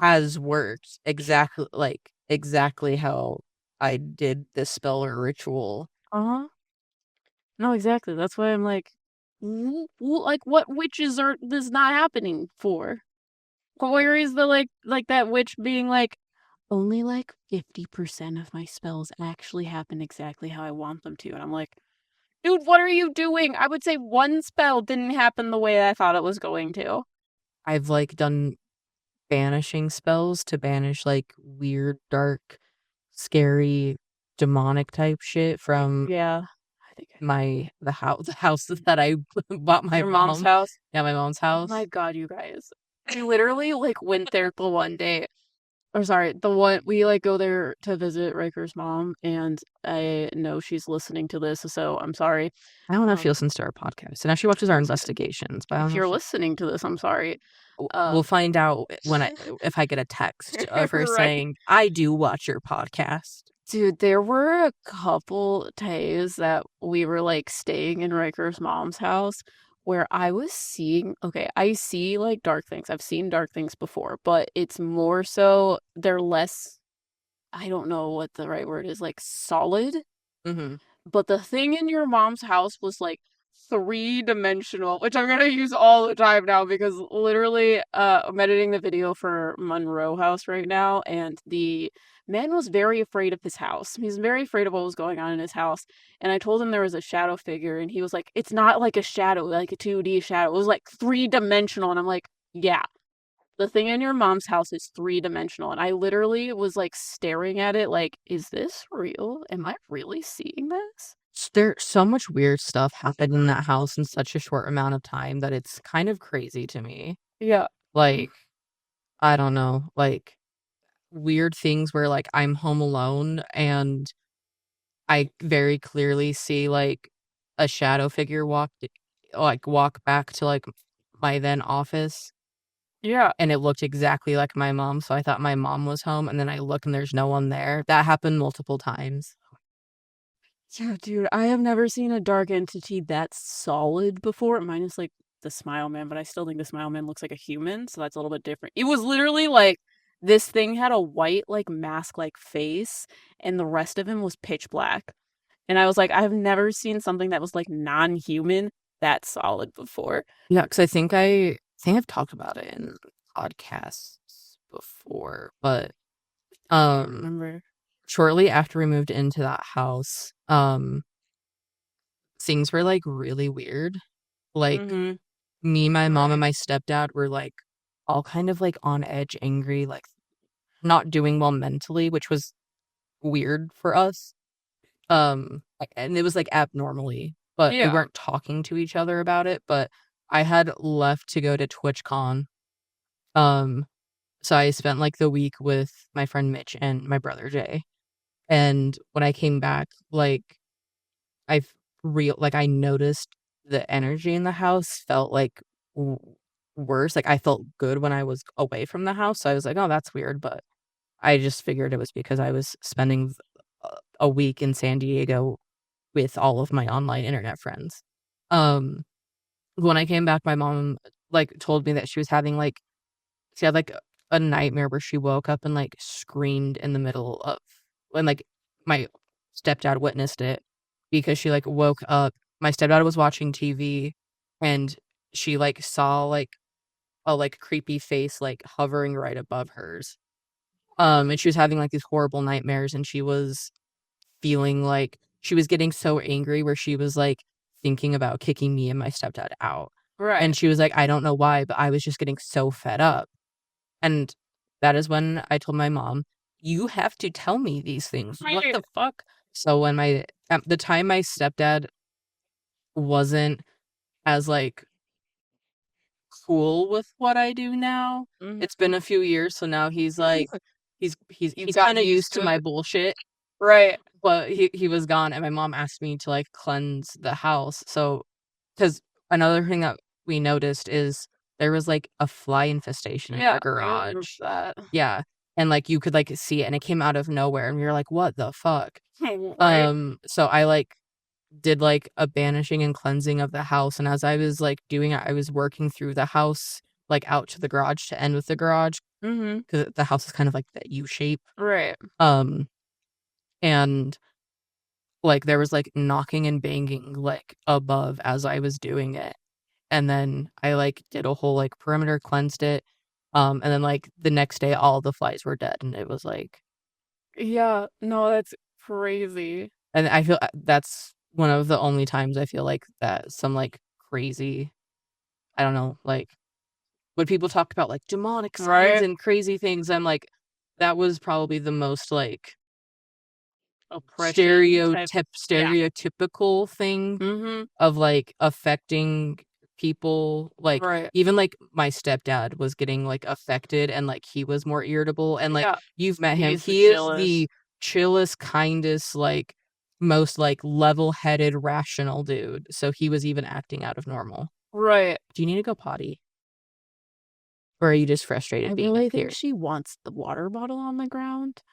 has worked exactly how I did this spell or ritual. Uh-huh. No, exactly. That's why I'm like, like what witches are this not happening for? Where is the like that witch being like, only like 50% of my spells actually happen exactly how I want them to. And I'm like, dude, what are you doing? I would say one spell didn't happen the way I thought it was going to. I've like done banishing spells to banish like weird, dark, scary, demonic type shit from the house that I bought my Your mom's house? Yeah, my mom's Oh house. my god, you guys. We literally like went there the one day. Or sorry, the one we like go there to visit Riker's mom, and I know she's listening to this, so I'm sorry. I don't know if she listens to our podcast, and now she watches our investigations. But if you're listening to this, I'm sorry. We'll find out if I get a text of her saying I do watch your podcast. Dude, there were a couple days that we were like staying in Riker's mom's house where I was seeing, okay, I see like dark things. I've seen dark things before, but it's more so they're less, I don't know what the right word is, like solid. Mm-hmm. But the thing in your mom's house was like 3-dimensional, which I'm gonna use all the time now because literally I'm editing the video for Monroe House right now, and the man was very afraid of his house. He's very afraid of what was going on in his house. And I told him there was a shadow figure, and he was like, it's not like a shadow, like a 2D shadow. It was like 3-dimensional. And I'm like, yeah, the thing in your mom's house is 3-dimensional. And I literally was like staring at it like, is this real? Am I really seeing this? There's so much weird stuff happened in that house in such a short amount of time that it's kind of crazy to me. Yeah. Like, I don't know, like, weird things where, like, I'm home alone and I very clearly see, like, a shadow figure walk back to, like, my then office, Yeah. and it looked exactly like my mom, so I thought my mom was home, and then I look and there's no one there. That happened multiple times. Yeah, dude, I have never seen a dark entity that solid before, minus like the Smile Man, but I still think the Smile Man looks like a human, so that's a little bit different. It was literally like this thing had a white, like mask like face, and the rest of him was pitch black. And I was like, I've never seen something that was like non-human that solid before. Yeah, because I think I've talked about it in podcasts before, but, I can't um, remember. shortly after we moved into that house, things were, like, really weird. Like, Mm-hmm. me, my mom, and my stepdad were, like, all kind of, like, on edge, angry, like, not doing well mentally, which was weird for us. And it was, like, abnormally, but we Yeah. weren't talking to each other about it, but I had left to go to TwitchCon, um, so I spent, like, the week with my friend Mitch and my brother Jay, and when I came back, like, I've I noticed the energy in the house felt, like, w worse, like, I felt good when I was away from the house, so I was like, "Oh, that's weird," but I just figured it was because I was spending a week in San Diego with all of my online internet friends. Um, when I came back, my mom, like, told me that she had, like, a nightmare where she woke up and, like, screamed in the middle of when, like, my stepdad witnessed it because she, like, woke up my stepdad was watching TV, and she, like, saw, like, a, like, creepy face, like, hovering right above hers. And she was having, like, these horrible nightmares, and she was feeling like she was getting so angry where she was, like, thinking about kicking me and my stepdad out. Right. And she was like, "I don't know why, but I was just getting so fed up." And that is when I told my mom, "You have to tell me these things. What Right. the fuck?" So when my at the time my stepdad wasn't as, like, cool with what I do now, it's been Mm-hmm. a few years, so now he's like You've he's gotten kinda used used to to my it. bullshit, Right. but he was gone, and my mom asked me to, like, cleanse the house, so 'cause another thing that we noticed is there was, like, a fly infestation in Yeah, the I remember garage. that. Yeah, and, like, you could, like, see it, and it came out of nowhere, and we were like, "What the fuck?" Right. So I, like, did, like, a banishing and cleansing of the house, and as I was, like, doing it, I was working through the house, like, out to the garage to end with the garage Mhm. because the house is kind of like that U shape, Right. um, and, like, there was, like, knocking and banging, like, above as I was doing it, and then I, like, did a whole, like, perimeter, cleansed it, and then, like, the next day, all the flies were dead, and it was like Yeah, no, that's crazy. and I feel that's one of the only times I feel like that some, like, crazy I don't know, like, when people talk about, like, demonic signs Right? and crazy things, I'm like, that was probably the most, like, Oppression type. Yeah. stereotypical thing Mhm. of, like, affecting people, like, Right. even, like, my stepdad was getting, like, affected and, like, he was more irritable, and, like, Yeah. you've met him, He's the he is chillest. the chillest, kindest, like, most, like, level-headed, rational dude, so he was even acting out of normal. Right. Do you need to go potty? Or are you just I frustrated being up really think here? she wants the water bottle on the ground.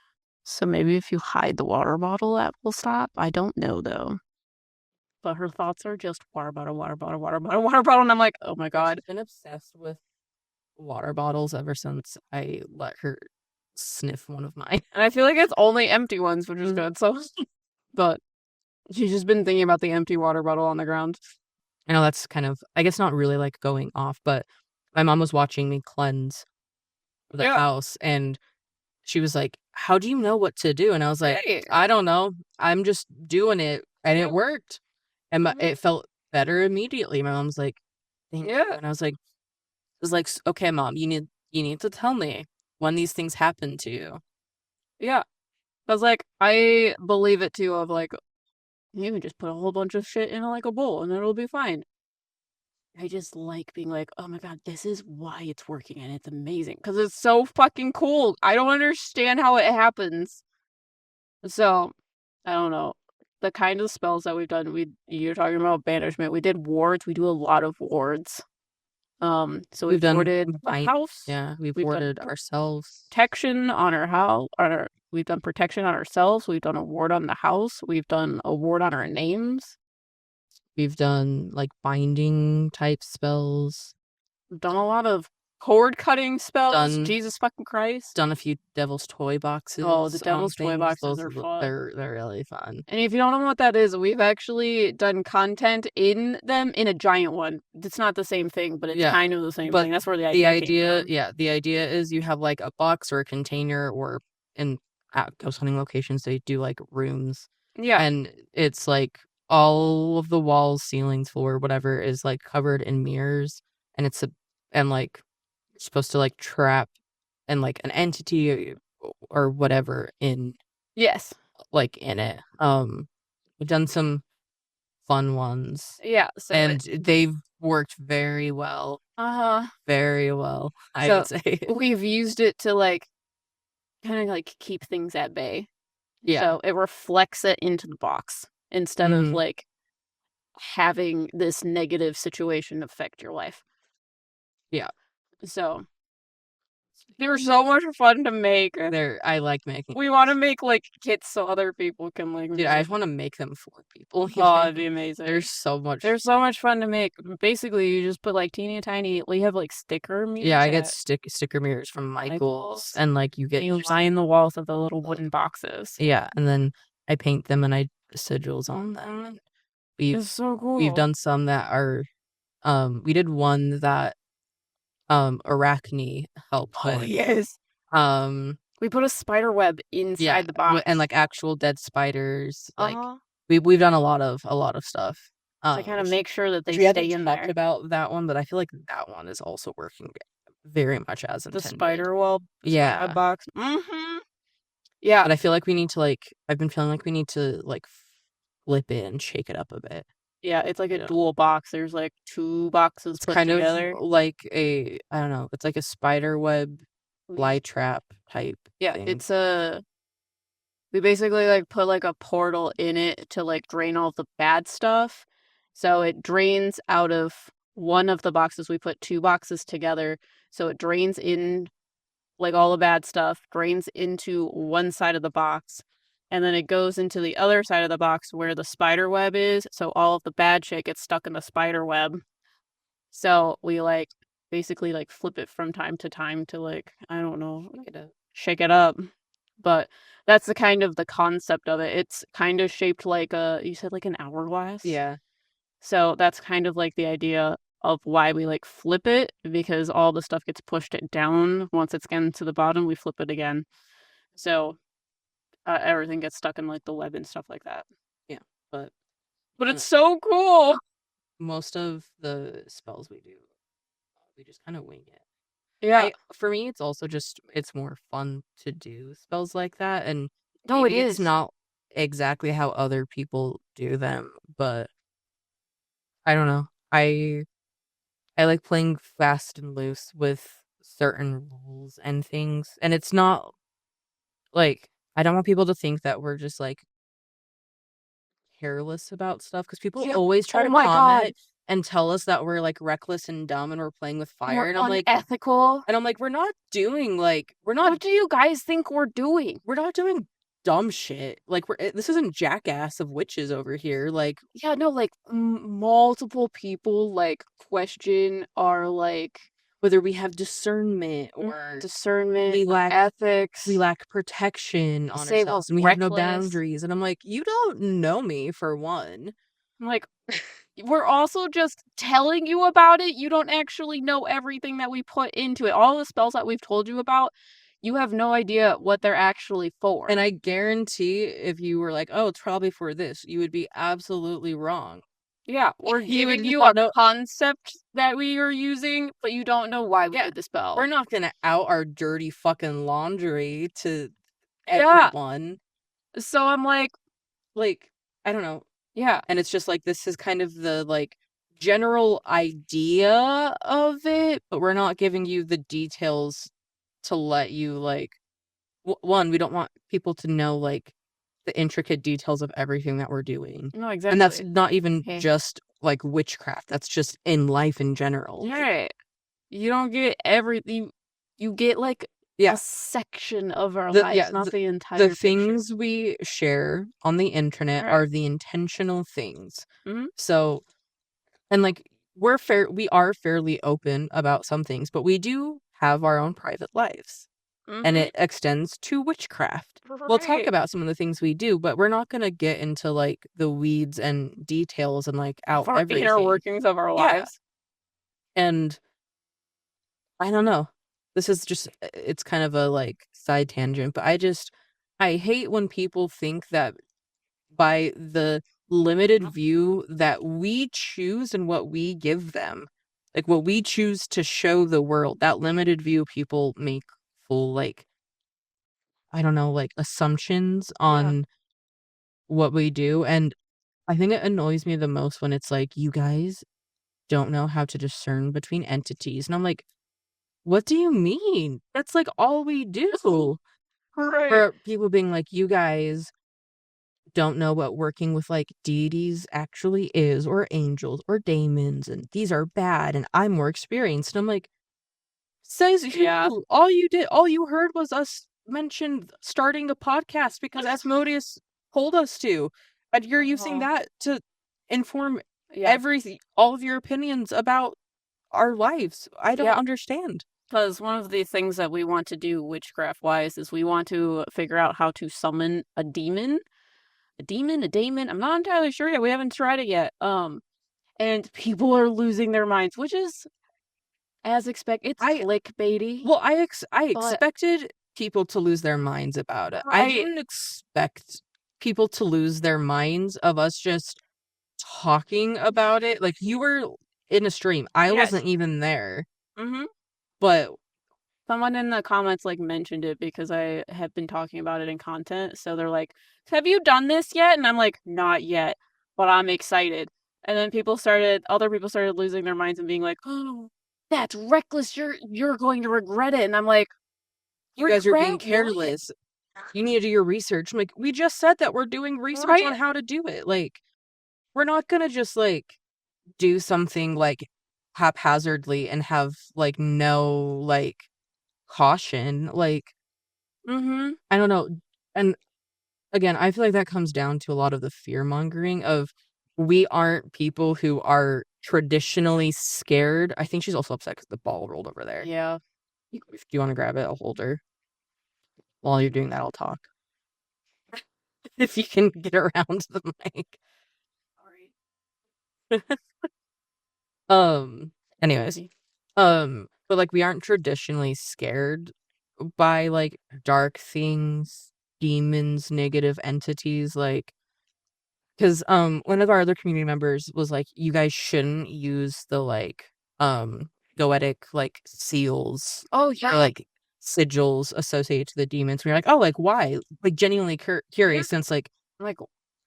So maybe if you hide the water bottle, that will stop. I don't know though. But her thoughts are just water bottle, water bottle, water bottle, water bottle. And I'm like, oh my Yeah, God. she's been obsessed with water bottles ever since I let her sniff one of mine. And I feel like it's only empty ones, which is Mm. good. So, but she's just been thinking about the empty water bottle on the ground. I know that's kind of I guess not really, like, going off, but my mom was watching me cleanse the Yeah. house, and she was like, "How do you know what to do?" And I was like, Hey. "I don't know. I'm just doing it," and it Yep. worked, and my Mhm. it felt better immediately. My mom's like, "Thank you," Yeah. and I was like, "Okay, mom, you need to tell me when these things happen to you." Yeah. 'Cause, like, I believe it too of, like, You can just put a whole bunch of shit in like a bowl and it'll be fine. I just like being like, oh my god, this is why it's working and it's amazing. Because it's so fucking cool. I don't understand how it happens. So, I don't know. The kind of spells that we've done, you're talking about banishment. We did wards. We do a lot of wards. So We've we've done warded a house. Yeah, we've We've done warded ourselves. protection on our house. We've done protection on ourselves. We've done a ward on the house. We've done a ward on our names. We've done like binding type spells. We've done a lot of cord cutting spells. Done Jesus fucking Christ. Done a few Devil's Toy boxes. Oh, the Devil's Toy things. boxes Those are fun. they're really fun. And if you don't know what that is, we've actually done content in them in a giant one. It's not the same thing, but it's kind of the same thing. That's where the idea came from. The idea is you have like a box or a container, or at ghost hunting locations they do like rooms. Yeah. And it's like all of the walls, ceilings, floor, whatever is like covered in mirrors, and like you're supposed to like trap and like an entity or whatever in like in it. We've done some fun ones. Yeah, so and they've worked very well. Very well, I would say. We've used it to like kind of like keep things at bay. Yeah. So it reflects it into the box instead of like having this negative situation affect your life. Yeah. So they're so much fun to make. I like making. We want to make like kits so other people can like. Dude, I just want to make them for people. Oh, it'd be amazing. They're so much fun to make. Basically, you just put like teeny tiny. We have like sticker mirrors. Yeah, I get sticker mirrors from Michael's, and like you line the walls of the little wooden boxes. Yeah, and then I paint them and I sigils on them. It's so cool. We've done some that are, we did one that Arachne helped with. Oh yes. We put a spider web inside the box and like actual dead spiders. Like we've done a lot of stuff. To kind of make sure that they stay in there. Talked about that one, but I feel like that one is also working very much as intended. The spider web. Yeah. Box. Yeah. But I feel like we need to like. I've been feeling like we need to like flip it and shake it up a bit. Yeah, it's like a dual box. There's like two boxes put together. Of like I don't know. It's like a spider web fly trap type. Yeah, thing. it's we basically like put like a portal in it to like drain all the bad stuff. So it drains out of one of the boxes. We put two boxes together. So it drains in like all the bad stuff, drains into one side of the box. And then it goes into the other side of the box where the spider web is. So all of the bad shit gets stuck in the spider web. So we like basically like flip it from time to time to like, I don't know, shake it up. But that's the kind of the concept of it. It's kind of shaped like you said like an hourglass? Yeah. So that's kind of like the idea of why we like flip it, because all the stuff gets pushed it down. Once it's getting to the bottom, we flip it again. So everything gets stuck in like the web and stuff like that. Yeah, but it's so cool. Most of the spells we do, we just kind of wing it. Yeah. For me, it's also just it's more fun to do spells like that, and no, it is. It's not exactly how other people do them, but I don't know. I like playing fast and loose with certain rules and things, and it's not like I don't want people to think that we're just like careless about stuff, because people always try to comment and tell us that we're like reckless and dumb and we're playing with fire, and I'm like unethical. And I'm like, we're not doing like what do you guys think we're doing? We're not doing dumb shit. Like this isn't Jackass of witches over here. Like yeah, no, like multiple people like question our like whether we have discernment or we lack ethics, we lack protection on ourselves, and we have no boundaries. And I'm like, you don't know me, for one. I'm like, we're also just telling you about it. You don't actually know everything that we put into it. All the spells that we've told you about, you have no idea what they're actually for. And I guarantee if you were like, oh, it's probably for this, you would be absolutely wrong. Yeah, we're giving you a concept that we are using, but you don't know why we did the spell. We're not gonna out our dirty fucking laundry to everyone. So I'm like, I don't know. Yeah. And it's just like, this is kind of the like general idea of it, but we're not giving you the details to let you like one, we don't want people to know like the intricate details of everything that we're doing. No, And that's exactly. not even Okay. just like witchcraft. That's just in life in general. Like, Right. You don't get everything. You get like yeah. a section of our The lives, yeah, not the the entire picture. things we share on the internet Right. are the intentional things. Mm-hmm. So, and like we are fairly open about some things, but we do have our own private lives. And Mm-hmm. it extends to witchcraft. We'll talk Right. about some of the things we do, but we're not going to get into like the weeds and details and like out For inner everything. workings of our Yeah. lives. And I don't know. This is just, it's kind of a like side tangent, but I hate when people think that by the limited view that we choose and what we give them, like what we choose to show the world, that limited view people make full like, I don't know, like assumptions Yeah. on what we do. And I think it annoys me the most when it's like, you guys don't know how to discern between entities. And I'm like, what do you mean? That's like all we do. Right. For people being like, you guys don't know what working with like deities actually is, or angels, or daemons, and these are bad, and I'm more experienced. And I'm like, says Yeah. you. All you heard was us mention starting the podcast because Asmodeus told us to. And you're using Uh-huh. that to inform Yeah. all of your opinions about our lives. I don't Yeah. understand. Because one of the things that we want to do witchcraft wise is we want to figure out how to summon a demon. A demon, a daemon. I'm not entirely sure yet. We haven't tried it yet. And people are losing their minds, which is as expected. It's I clickbaity, well, I but expected people to lose their minds about it. I right. didn't expect people to lose their minds of us just talking about it. Like, you were in a stream. I Yes. wasn't even there. Mm-hmm. But Someone in the comments like mentioned it because I have been talking about it in content. So they're like, "Have you done this yet?" And I'm like, "Not yet, but I'm excited." And then other people started losing their minds and being like, "Oh, that's reckless. You're going to regret it." And I'm like, you guys are being "Regret what?" careless. You need to do your research. I'm like, we just said that we're doing research Right? on how to do it. Like, we're not gonna just like do something like haphazardly and have like no like caution. Like, Mm-hmm. I don't know. And again, I feel like that comes down to a lot of the fear mongering of we aren't people who are traditionally scared. I think she's also upset because the ball rolled over there. Yeah. If you want to grab it, I'll hold her. While you're doing that, I'll talk. If you can get around the mic. Um, anyways, but like we aren't traditionally scared by like dark things, demons, negative entities, like because one of our other community members was like, you guys shouldn't use the like goetic like seals Oh or yeah. like sigils associated to the demons. We're like, oh, like why? Like genuinely Yeah. curious, since like I'm like,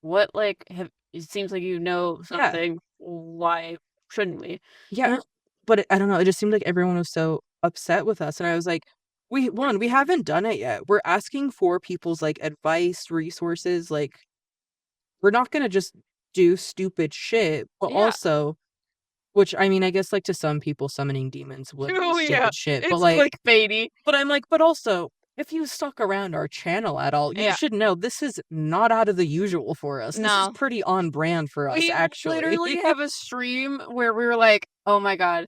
what? Like, have it seems like you know yeah, something. Why shouldn't we? yeah, but I don't know. It just seemed like everyone was so upset with us, and I was like, we haven't done it yet. We're asking for people's like advice, resources. Like, we're not gonna just do stupid shit, but Yeah. also, which I mean, I guess like to some people, summoning demons would be Oh yeah. stupid shit. But It's like, clickbaity. but I'm like, but also, if you stuck around our channel at all, you Yeah. should know this is not out of the usual for us. This is No. pretty on brand for us, We actually. literally have a stream where we were like, oh my god,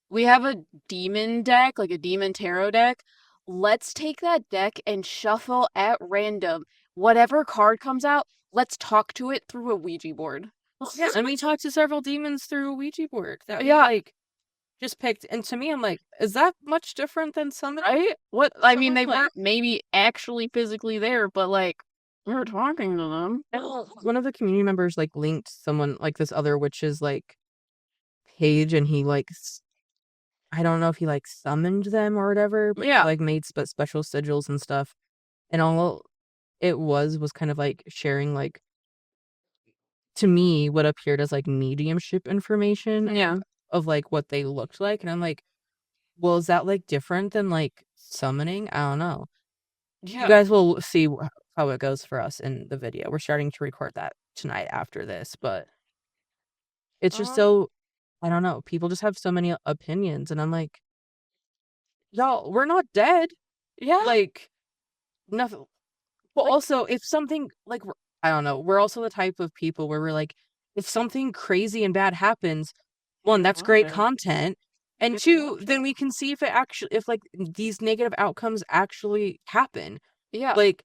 we have a demon deck, like a demon tarot deck. Let's take that deck and shuffle at random. Whatever card comes out, let's talk to it through a Ouija board. Yeah, and we talked to several demons through a Ouija board that we Yeah, like just picked. And to me, I'm like, is that much different than summoning? right? What I mean, Someone they like weren't maybe actually physically there, but like we were talking to them. one of the community members like linked someone like this other witch's like page, and he like I don't know if he like summoned them or whatever, but he Yeah. like made special sigils and stuff. And all it was kind of like sharing like to me, what appeared as, like, mediumship information Yeah. of, like, what they looked like, and I'm like, "Well, is that, like, different than, like, summoning?" I don't know. You Yeah. guys will see how it goes for us in the video. We're starting to record that tonight after this, but it's just Um, so I don't know, people just have so many opinions, and I'm like, "Y'all, we're not dead." yeah. Like, nothing but Like, also, if something like, I don't know, we're also the type of people where we're like, if something crazy and bad happens, 1, we that's want great it. content, and We 2, watch then it. we can see if, like, these negative outcomes actually happen. Yeah. Like,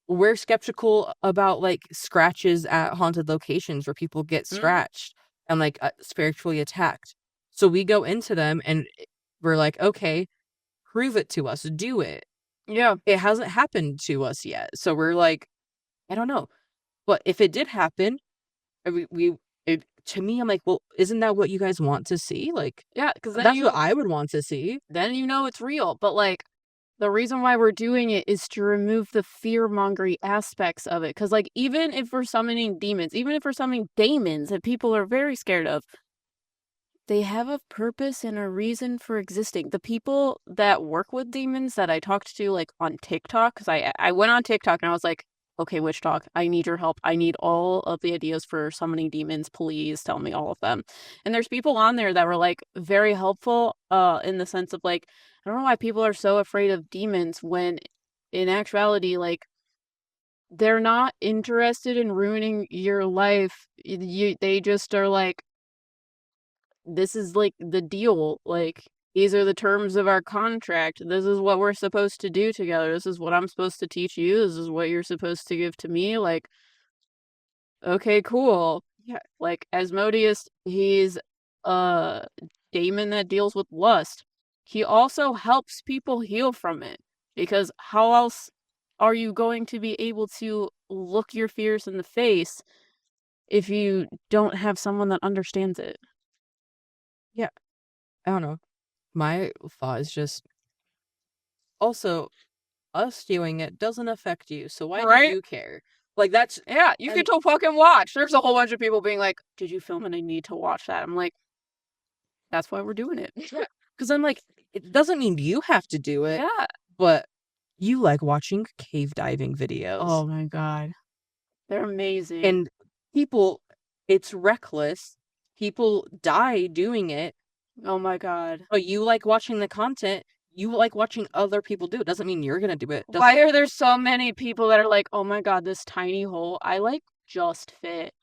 we're skeptical about, like, scratches at haunted locations where people get Mhm. scratched and, like, spiritually attacked. So we go into them and we're like, "Okay, prove it to us, do it." Yeah. It hasn't happened to us yet, so we're like, I don't know. But if it did happen, we it to me, I'm like, "Well, isn't that what you guys want to see?" Like, Yeah, because that's what I would want to see. then you know it's real. But like the reason why we're doing it is to remove the fear-mongery aspects of it. Because like even if we're summoning demons, even if we're summoning daemons that people are very scared of, they have a purpose and a reason for existing. The people that work with demons that I talked to, like, on TikTok, because I went on TikTok and I was like, "Okay, Witch Talk, I need your help. I need all of the ideas for summoning demons. Please tell me all of them." And there's people on there that were, like, very helpful, in the sense of, like, I don't know why people are so afraid of demons when in actuality, like, they're not interested in ruining your life. They just are like, this is like the deal. Like, these are the terms of our contract. This is what we're supposed to do together. This is what I'm supposed to teach you. This is what you're supposed to give to me. Like, okay, cool. Yeah, Like, Asmodeus, he's a daemon that deals with lust. He also helps people heal from it. Because how else are you going to be able to look your fears in the face if you don't have someone that understands it? yeah, I don't know. My thought is just also, us doing it doesn't affect you, so why do Right? you care? Like, that's Yeah, you and get to fucking watch. There's a whole bunch of people being like, "Did you film it? I need to watch that." I'm like, "That's why we're doing it." yeah, 'cause I'm like, it doesn't mean you have to do it, Yeah. but you like watching cave diving videos, Oh my god. They're amazing. and people it's reckless, people die doing it, Oh my god. but you like watching the content, you like watching other people do it, doesn't mean you're gonna do it, doesn't Why are there so many people that are like, "Oh my god, this tiny hole, I, like, just fit.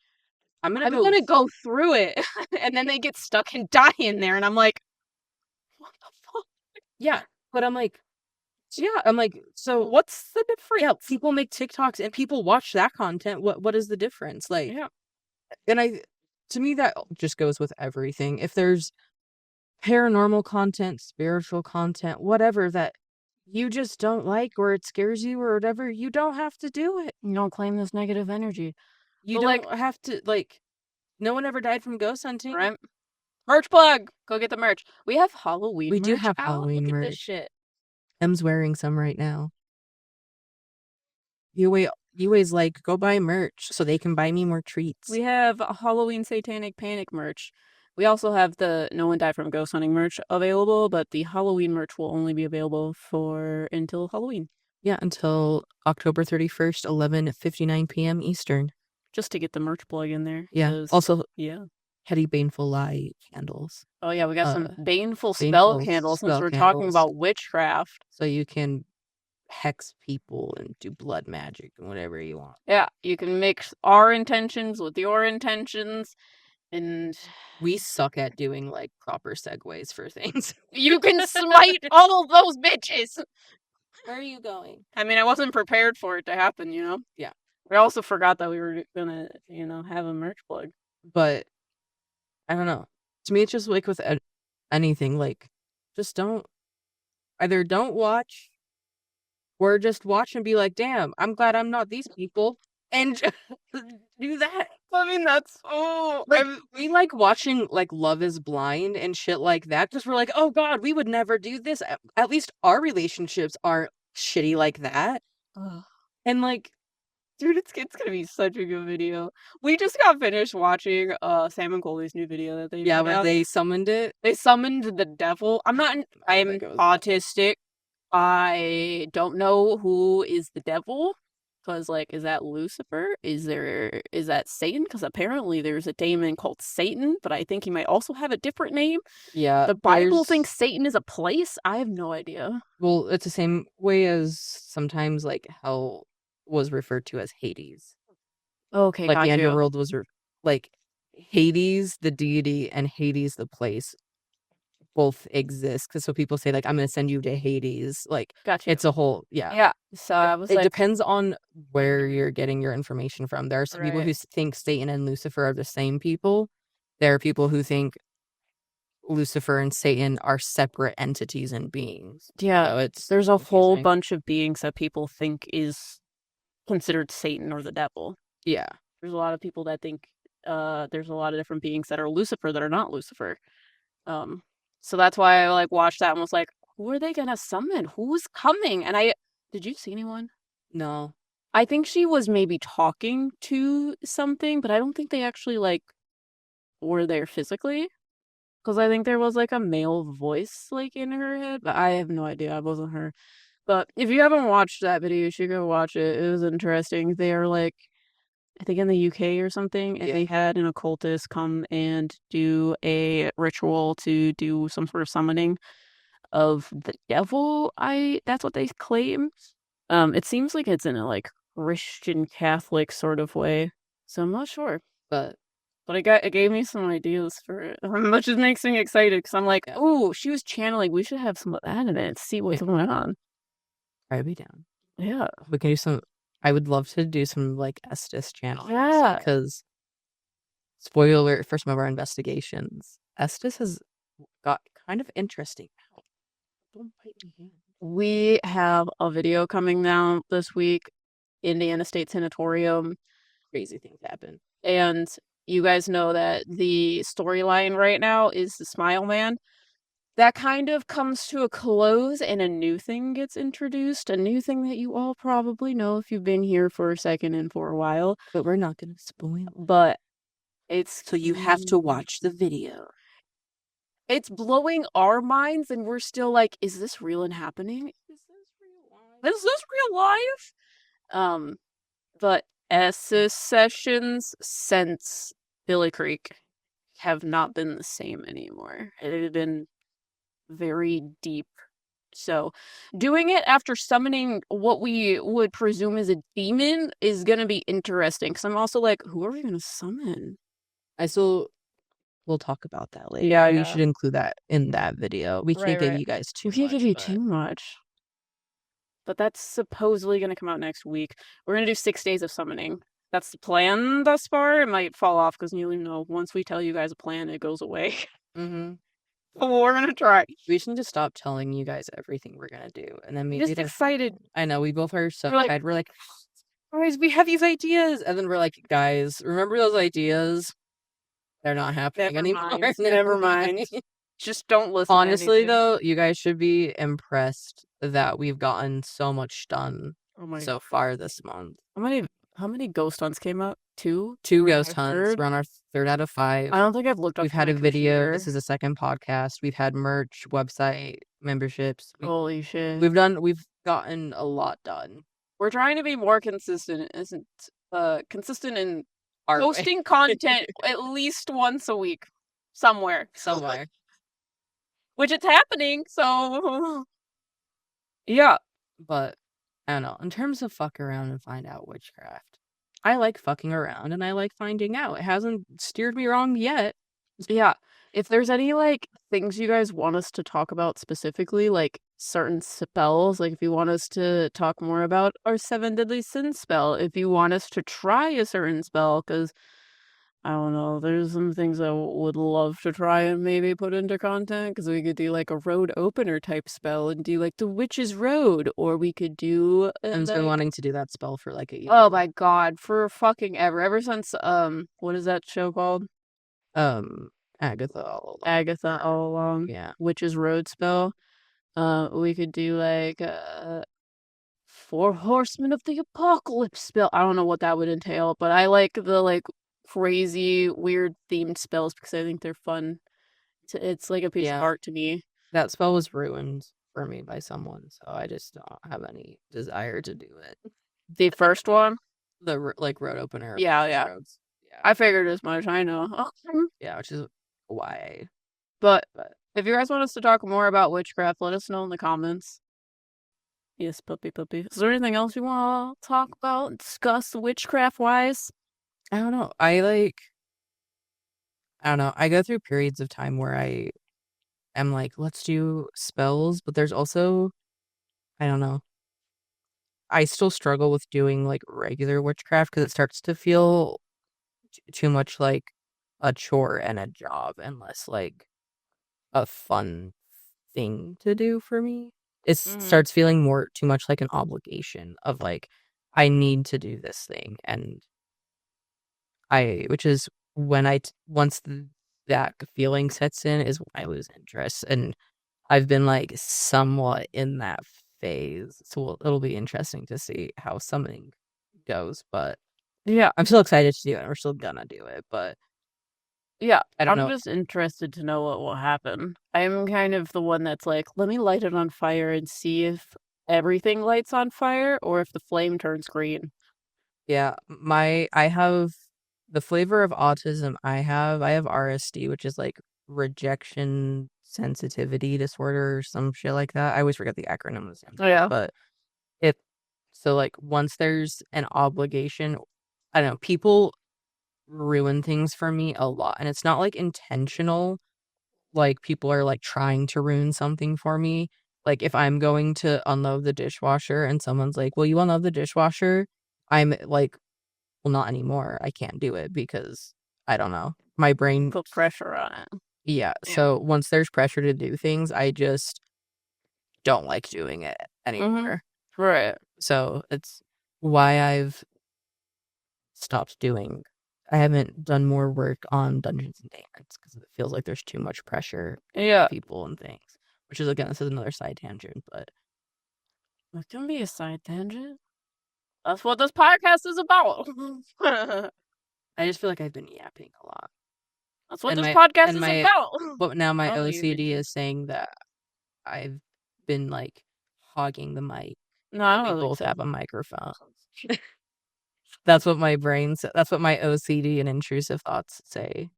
I'm gonna I'm go gonna go through it." And then they get stuck and die in there, and I'm like, "What the fuck? yeah, but I'm like yeah, I'm like, so What's the yeah, difference?" people make TikToks and people watch that content. What is the difference? Like, Yeah. and to me that just goes with everything. If there's paranormal content, spiritual content, whatever that you just don't like or it scares you or whatever, you don't have to do it. You don't claim this negative energy. You But, like, don't have to like no one ever died from ghost hunting. right? Merch plug! Go get the merch. We have Halloween We do merch have out. Halloween Look at this merch. shit. Em's wearing some right now. You always like go buy merch so they can buy me more treats. We have a Halloween Satanic Panic merch. We also have the No One Died from Ghost Hunting merch available, but the Halloween merch will only be available for until Halloween. Yeah, until October 31st, 11:59 p.m. Eastern. Just to get the merch plug in there. Yeah. 'Cause, Also, yeah. Hetty Baneful Light candles. Oh, yeah, we got some Uh, baneful spell Baneful candles since spell we're talking candles. about witchcraft. So you can hex people and do blood magic and whatever you want. Yeah, you can mix our intentions with your intentions, and We suck at doing like proper segues for things. you can smite all of those bitches! Where are you going? I mean, I wasn't prepared for it to happen, you know? Yeah. We also forgot that we were gonna, have a merch plug. But I don't know. To me, it's just like with anything, like just either don't watch or just watch and be like, damn, I'm glad I'm not these people. And do that. I mean, that's Like, we like watching like Love is Blind and shit like that because we're like, oh god, we would never do this. At least our relationships aren't shitty like that. ugh. And like, Dude, it's gonna be such a good video. We just got finished watching Sam and Colby's new video that they Yeah, put when out. they summoned it. They summoned the devil. I'm goes. autistic. I don't know who is the devil. Cause like, is that Lucifer? Is that Satan? Because apparently there's a demon called Satan, but I think he might also have a different name. Yeah, The Bible thinks Satan is a place. I have no idea. Well, it's the same way as sometimes like hell was referred to as Hades. Okay, Like got the you. underworld was like Hades, the deity, and Hades, the place, both exist. Because so people say like I'm gonna send you to Hades. Like Got you. it's a whole yeah. Yeah. So I was It like, depends on where you're getting your information from. There are some people who right. think Satan and Lucifer are the same people. There are people who think Lucifer and Satan are separate entities and beings. Yeah, So it's there's a whole confusing. bunch of beings that people think is considered Satan or the devil. Yeah. There's a lot of people that think there's a lot of different beings that are Lucifer that are not Lucifer. So that's why I like watched that and was like, who are they gonna summon? Who's coming? And did you see anyone? No. I think she was maybe talking to something, but I don't think they actually like were there physically. Because I think there was like a male voice like in her head, but I have no idea. I wasn't her. But if you haven't watched that video, you should go watch it. It was interesting. They are like, I think in the UK or something, and they had an occultist come and do a ritual to do some sort of summoning of the devil. That's what they claim. It seems like it's in a like Christian Catholic sort of way, so I'm not sure. But it gave me some ideas for it, which just makes me excited because I'm like, oh, she was channeling. We should have some of that in it. See what's going on. I'd be down. Yeah, we can do some. I would love to do some like Estes channel. Yeah, because spoiler alert for some of our investigations, Estes has got kind of interesting. Don't bite my hand. We have a video coming down this week. Indiana State Sanatorium. Crazy things happen. And you guys know that the storyline right now is the Smile Man. That kind of comes to a close and a new thing gets introduced. A new thing that you all probably know if you've been here for a second and for a while. But we're not going to spoil. But it's... So you have to watch the video. It's blowing our minds and we're still like, is this real and happening? Is this real life? But Estes sessions since Billy Creek have not been the same anymore. It had been very deep. So, doing it after summoning what we would presume is a demon is going to be interesting. Because I'm also like, who are we going to summon? We'll talk about that later. Yeah, we should include that in that video. We can't give you guys too much. We can't give you too much. But that's supposedly going to come out next week. We're going to do 6 days of summoning. That's the plan thus far. It might fall off because you know, once we tell you guys a plan, it goes away. Mm-hmm. But we're going to try. We just need to stop telling you guys everything we're going to do. And then maybe just excited. I know, we both are so We're like- excited. We're like, guys, we have these ideas. And then we're like, guys, remember those ideas? They're not happening anymore. Never mind. Just don't listen. Honestly, though, you guys should be impressed that we've gotten so much done so far this month. How many ghost hunts came out? 2? 2 ghost hunts. We're on our 3rd out of 5. I don't think I've looked up. We've had a video. This is a second podcast. We've had merch, website, memberships. Holy shit. We've gotten a lot done. We're trying to be more consistent. Consistent in posting content at least once a week. Somewhere. Which it's happening, so yeah. But I don't know. In terms of fuck around and find out witchcraft, I like fucking around and I like finding out. It hasn't steered me wrong yet. Yeah. If there's any like things you guys want us to talk about specifically, like certain spells, like if you want us to talk more about our 7 deadly sins spell, if you want us to try a certain spell, because I don't know, there's some things I would love to try and maybe put into content, because we could do like a road opener type spell and do like the Witch's Road, or we could do... I've been wanting to do that spell for like a year. Oh my god, for fucking ever since, what is that show called? Agatha All Along. Yeah. Witch's Road spell. We could do like, 4 Horsemen of the Apocalypse spell. I don't know what that would entail, but I like the like crazy, weird themed spells because I think they're fun. It's like a piece of Yeah, art to me. that spell was ruined for me by someone, so I just don't have any desire to do it. The first one? The like road opener of Yeah, yeah. roads. Yeah, I figured as much, I know. yeah, which is why. But But if you guys want us to talk more about witchcraft, let us know in the comments. Yes, puppy. Is there anything else you want to talk about, discuss witchcraft-wise? I don't know. I don't know. I go through periods of time where I am like, let's do spells, but there's also, I don't know. I still struggle with doing like regular witchcraft because it starts to feel too much like a chore and a job and less like a fun thing to do for me. It starts feeling more too much like an obligation of like, I need to do this thing. And which is when once that feeling sets in is when I lose interest. And I've been like somewhat in that phase. So it'll be interesting to see how summoning goes. But Yeah. I'm still excited to do it. We're still gonna do it. But Yeah, I don't I'm know. just interested to know what will happen. I'm kind of the one that's like, let me light it on fire and see if everything lights on fire or if the flame turns green. Yeah, I have the flavor of autism I have RSD, which is like rejection sensitivity disorder or some shit like that. I always forget the acronym of Oh, yeah. but if so like once there's an obligation, I don't know, people ruin things for me a lot and it's not like intentional, like people are like trying to ruin something for me. Like if I'm going to unload the dishwasher and someone's like, "Will you unload the dishwasher?" I'm like, well, not anymore. I can't do it because I don't know. My brain, Put pressure on it. yeah. Yeah. So once there's pressure to do things, I just don't like doing it Mm-hmm. anymore. Right. So it's why I've stopped doing. I haven't done more work on Dungeons and Dragons because it feels like there's too much pressure on Yeah. people and things. Which is again, this is another side tangent, but It can be a side tangent. That's what this podcast is about. I just feel like I've been yapping a lot. That's what And this podcast and is my about. but now my I don't think you've been OCD to. is saying that I've been like hogging the mic. No, I We don't think both so. have a microphone. That's what my brain said. That's what my OCD and intrusive thoughts say.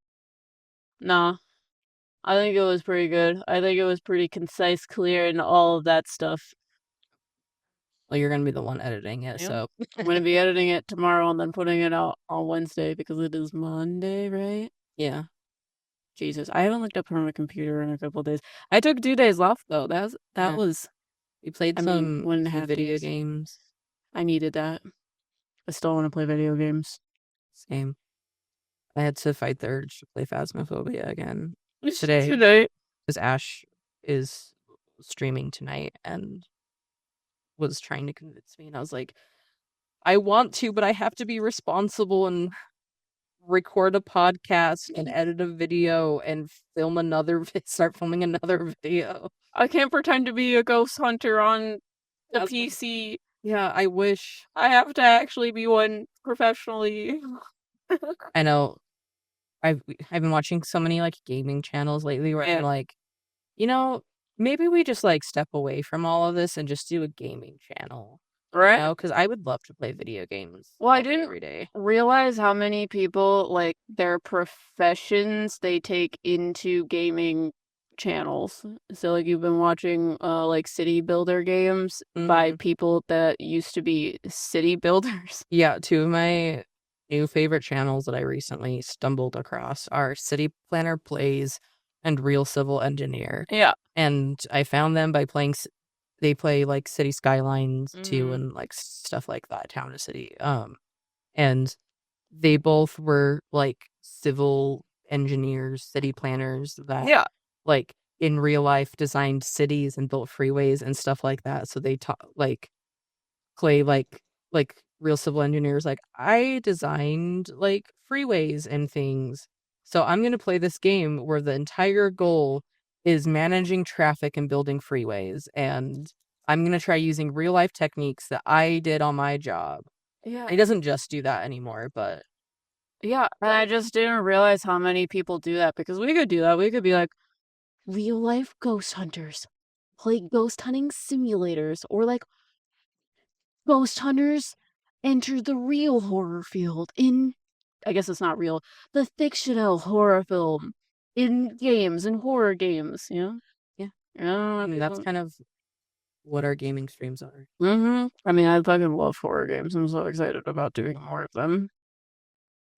Nah. I think it was pretty good. I think it was pretty concise, clear, and all of that stuff. Well, you're gonna be the one editing it, Yeah. so I'm gonna be editing it tomorrow and then putting it out on Wednesday because it is Monday, right? yeah. Jesus, I haven't looked up from my computer in a couple of days. I took 2 days off though. That Yeah. was We played I mean, some 1.5 video days. games. I needed that. I still want to play video games. Same. I had to fight the urge to play Phasmophobia again Today. because Ash is streaming tonight and was trying to convince me, and I was like, I want to, but I have to be responsible and record a podcast and edit a video and start filming another video. I can't pretend to be a ghost hunter on the That's PC. Yeah, I wish. I have to actually be one professionally. I know. I've been watching so many like gaming channels lately where Yeah. I'm like, you know, maybe we just like step away from all of this and just do a gaming channel. Right? No, because I would love to play video games Well, I all day, didn't every day. realize how many people, like, their professions they take into gaming channels. So, like, you've been watching, like, city builder games by people that used to be city builders. Yeah, two of my new favorite channels that I recently stumbled across are City Planner Plays and Real Civil Engineer. Yeah. And I found them by playing, they play like City Skylines too Mhm. and like stuff like that, Town to City. And they both were like civil engineers, city planners that Yeah. like in real life designed cities and built freeways and stuff like that. So they taught like play like real civil engineers like I designed like freeways and things. So I'm going to play this game where the entire goal is managing traffic and building freeways and I'm gonna try using real life techniques that I did on my job. Yeah. He doesn't just do that anymore, but Yeah, and I just didn't realize how many people do that because we could do that. We could be like real life ghost hunters, play ghost hunting simulators, or like ghost hunters enter the real horror field in, I guess it's not real, the fictional horror film in games and horror games, you know? yeah. Yeah, I mean, that's people. kind of what our gaming streams are. I mean, I fucking love horror games. I'm so excited about doing more of them.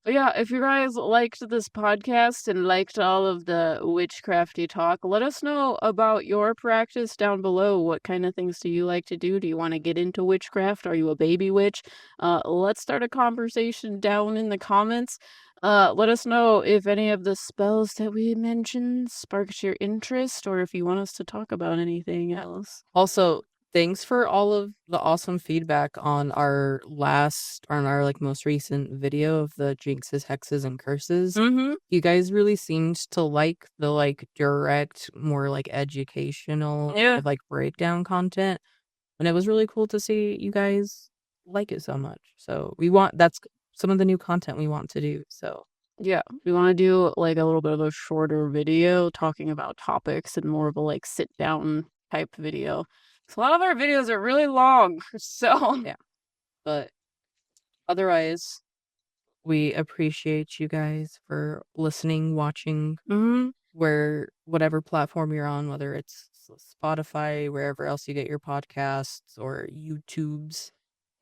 But yeah, if you guys liked this podcast and liked all of the witchcrafty talk, let us know about your practice down below. What kind of things do you like to do? Do you want to get into witchcraft? Are you a baby witch? Let's start a conversation down in the comments. Let us know if any of the spells that we mentioned sparked your interest or if you want us to talk about anything else. Also, thanks for all of the awesome feedback on our like most recent video of the jinxes, hexes, and curses. Mm-hmm. You guys really seemed to like the like direct, more like educational kind Yeah. of like breakdown content. And it was really cool to see you guys like it so much. So that's some of the new content we want to do. So Yeah, we want to do like a little bit of a shorter video talking about topics and more of a like sit down type video. So a lot of our videos are really long. So yeah. But otherwise, we appreciate you guys for listening, watching, mhm. whatever platform you're on, whether it's Spotify, wherever else you get your podcasts, or YouTube's.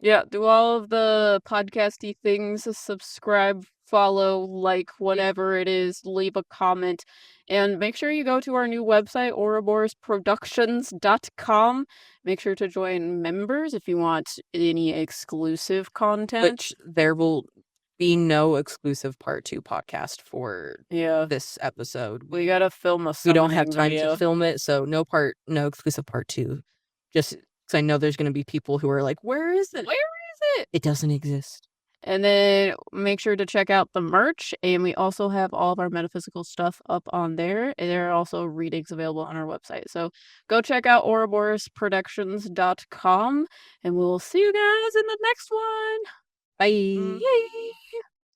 Yeah, do all of the podcasty things, subscribe, follow, like whatever it is, leave a comment, and make sure you go to our new website, ouroboros productions.com. Make sure to join members if you want any exclusive content. Which there will be no exclusive part 2 podcast for Yeah, this episode. we gotta film a We don't have summoning time video. to film it, so no exclusive part 2. Just because I know there's going to be people who are like, where is it? Where is it? It doesn't exist. And then make sure to check out the merch. And we also have all of our metaphysical stuff up on there. And there are also readings available on our website. So go check out ouroborosproductions.com. And we'll see you guys in the next one. Bye. Yay!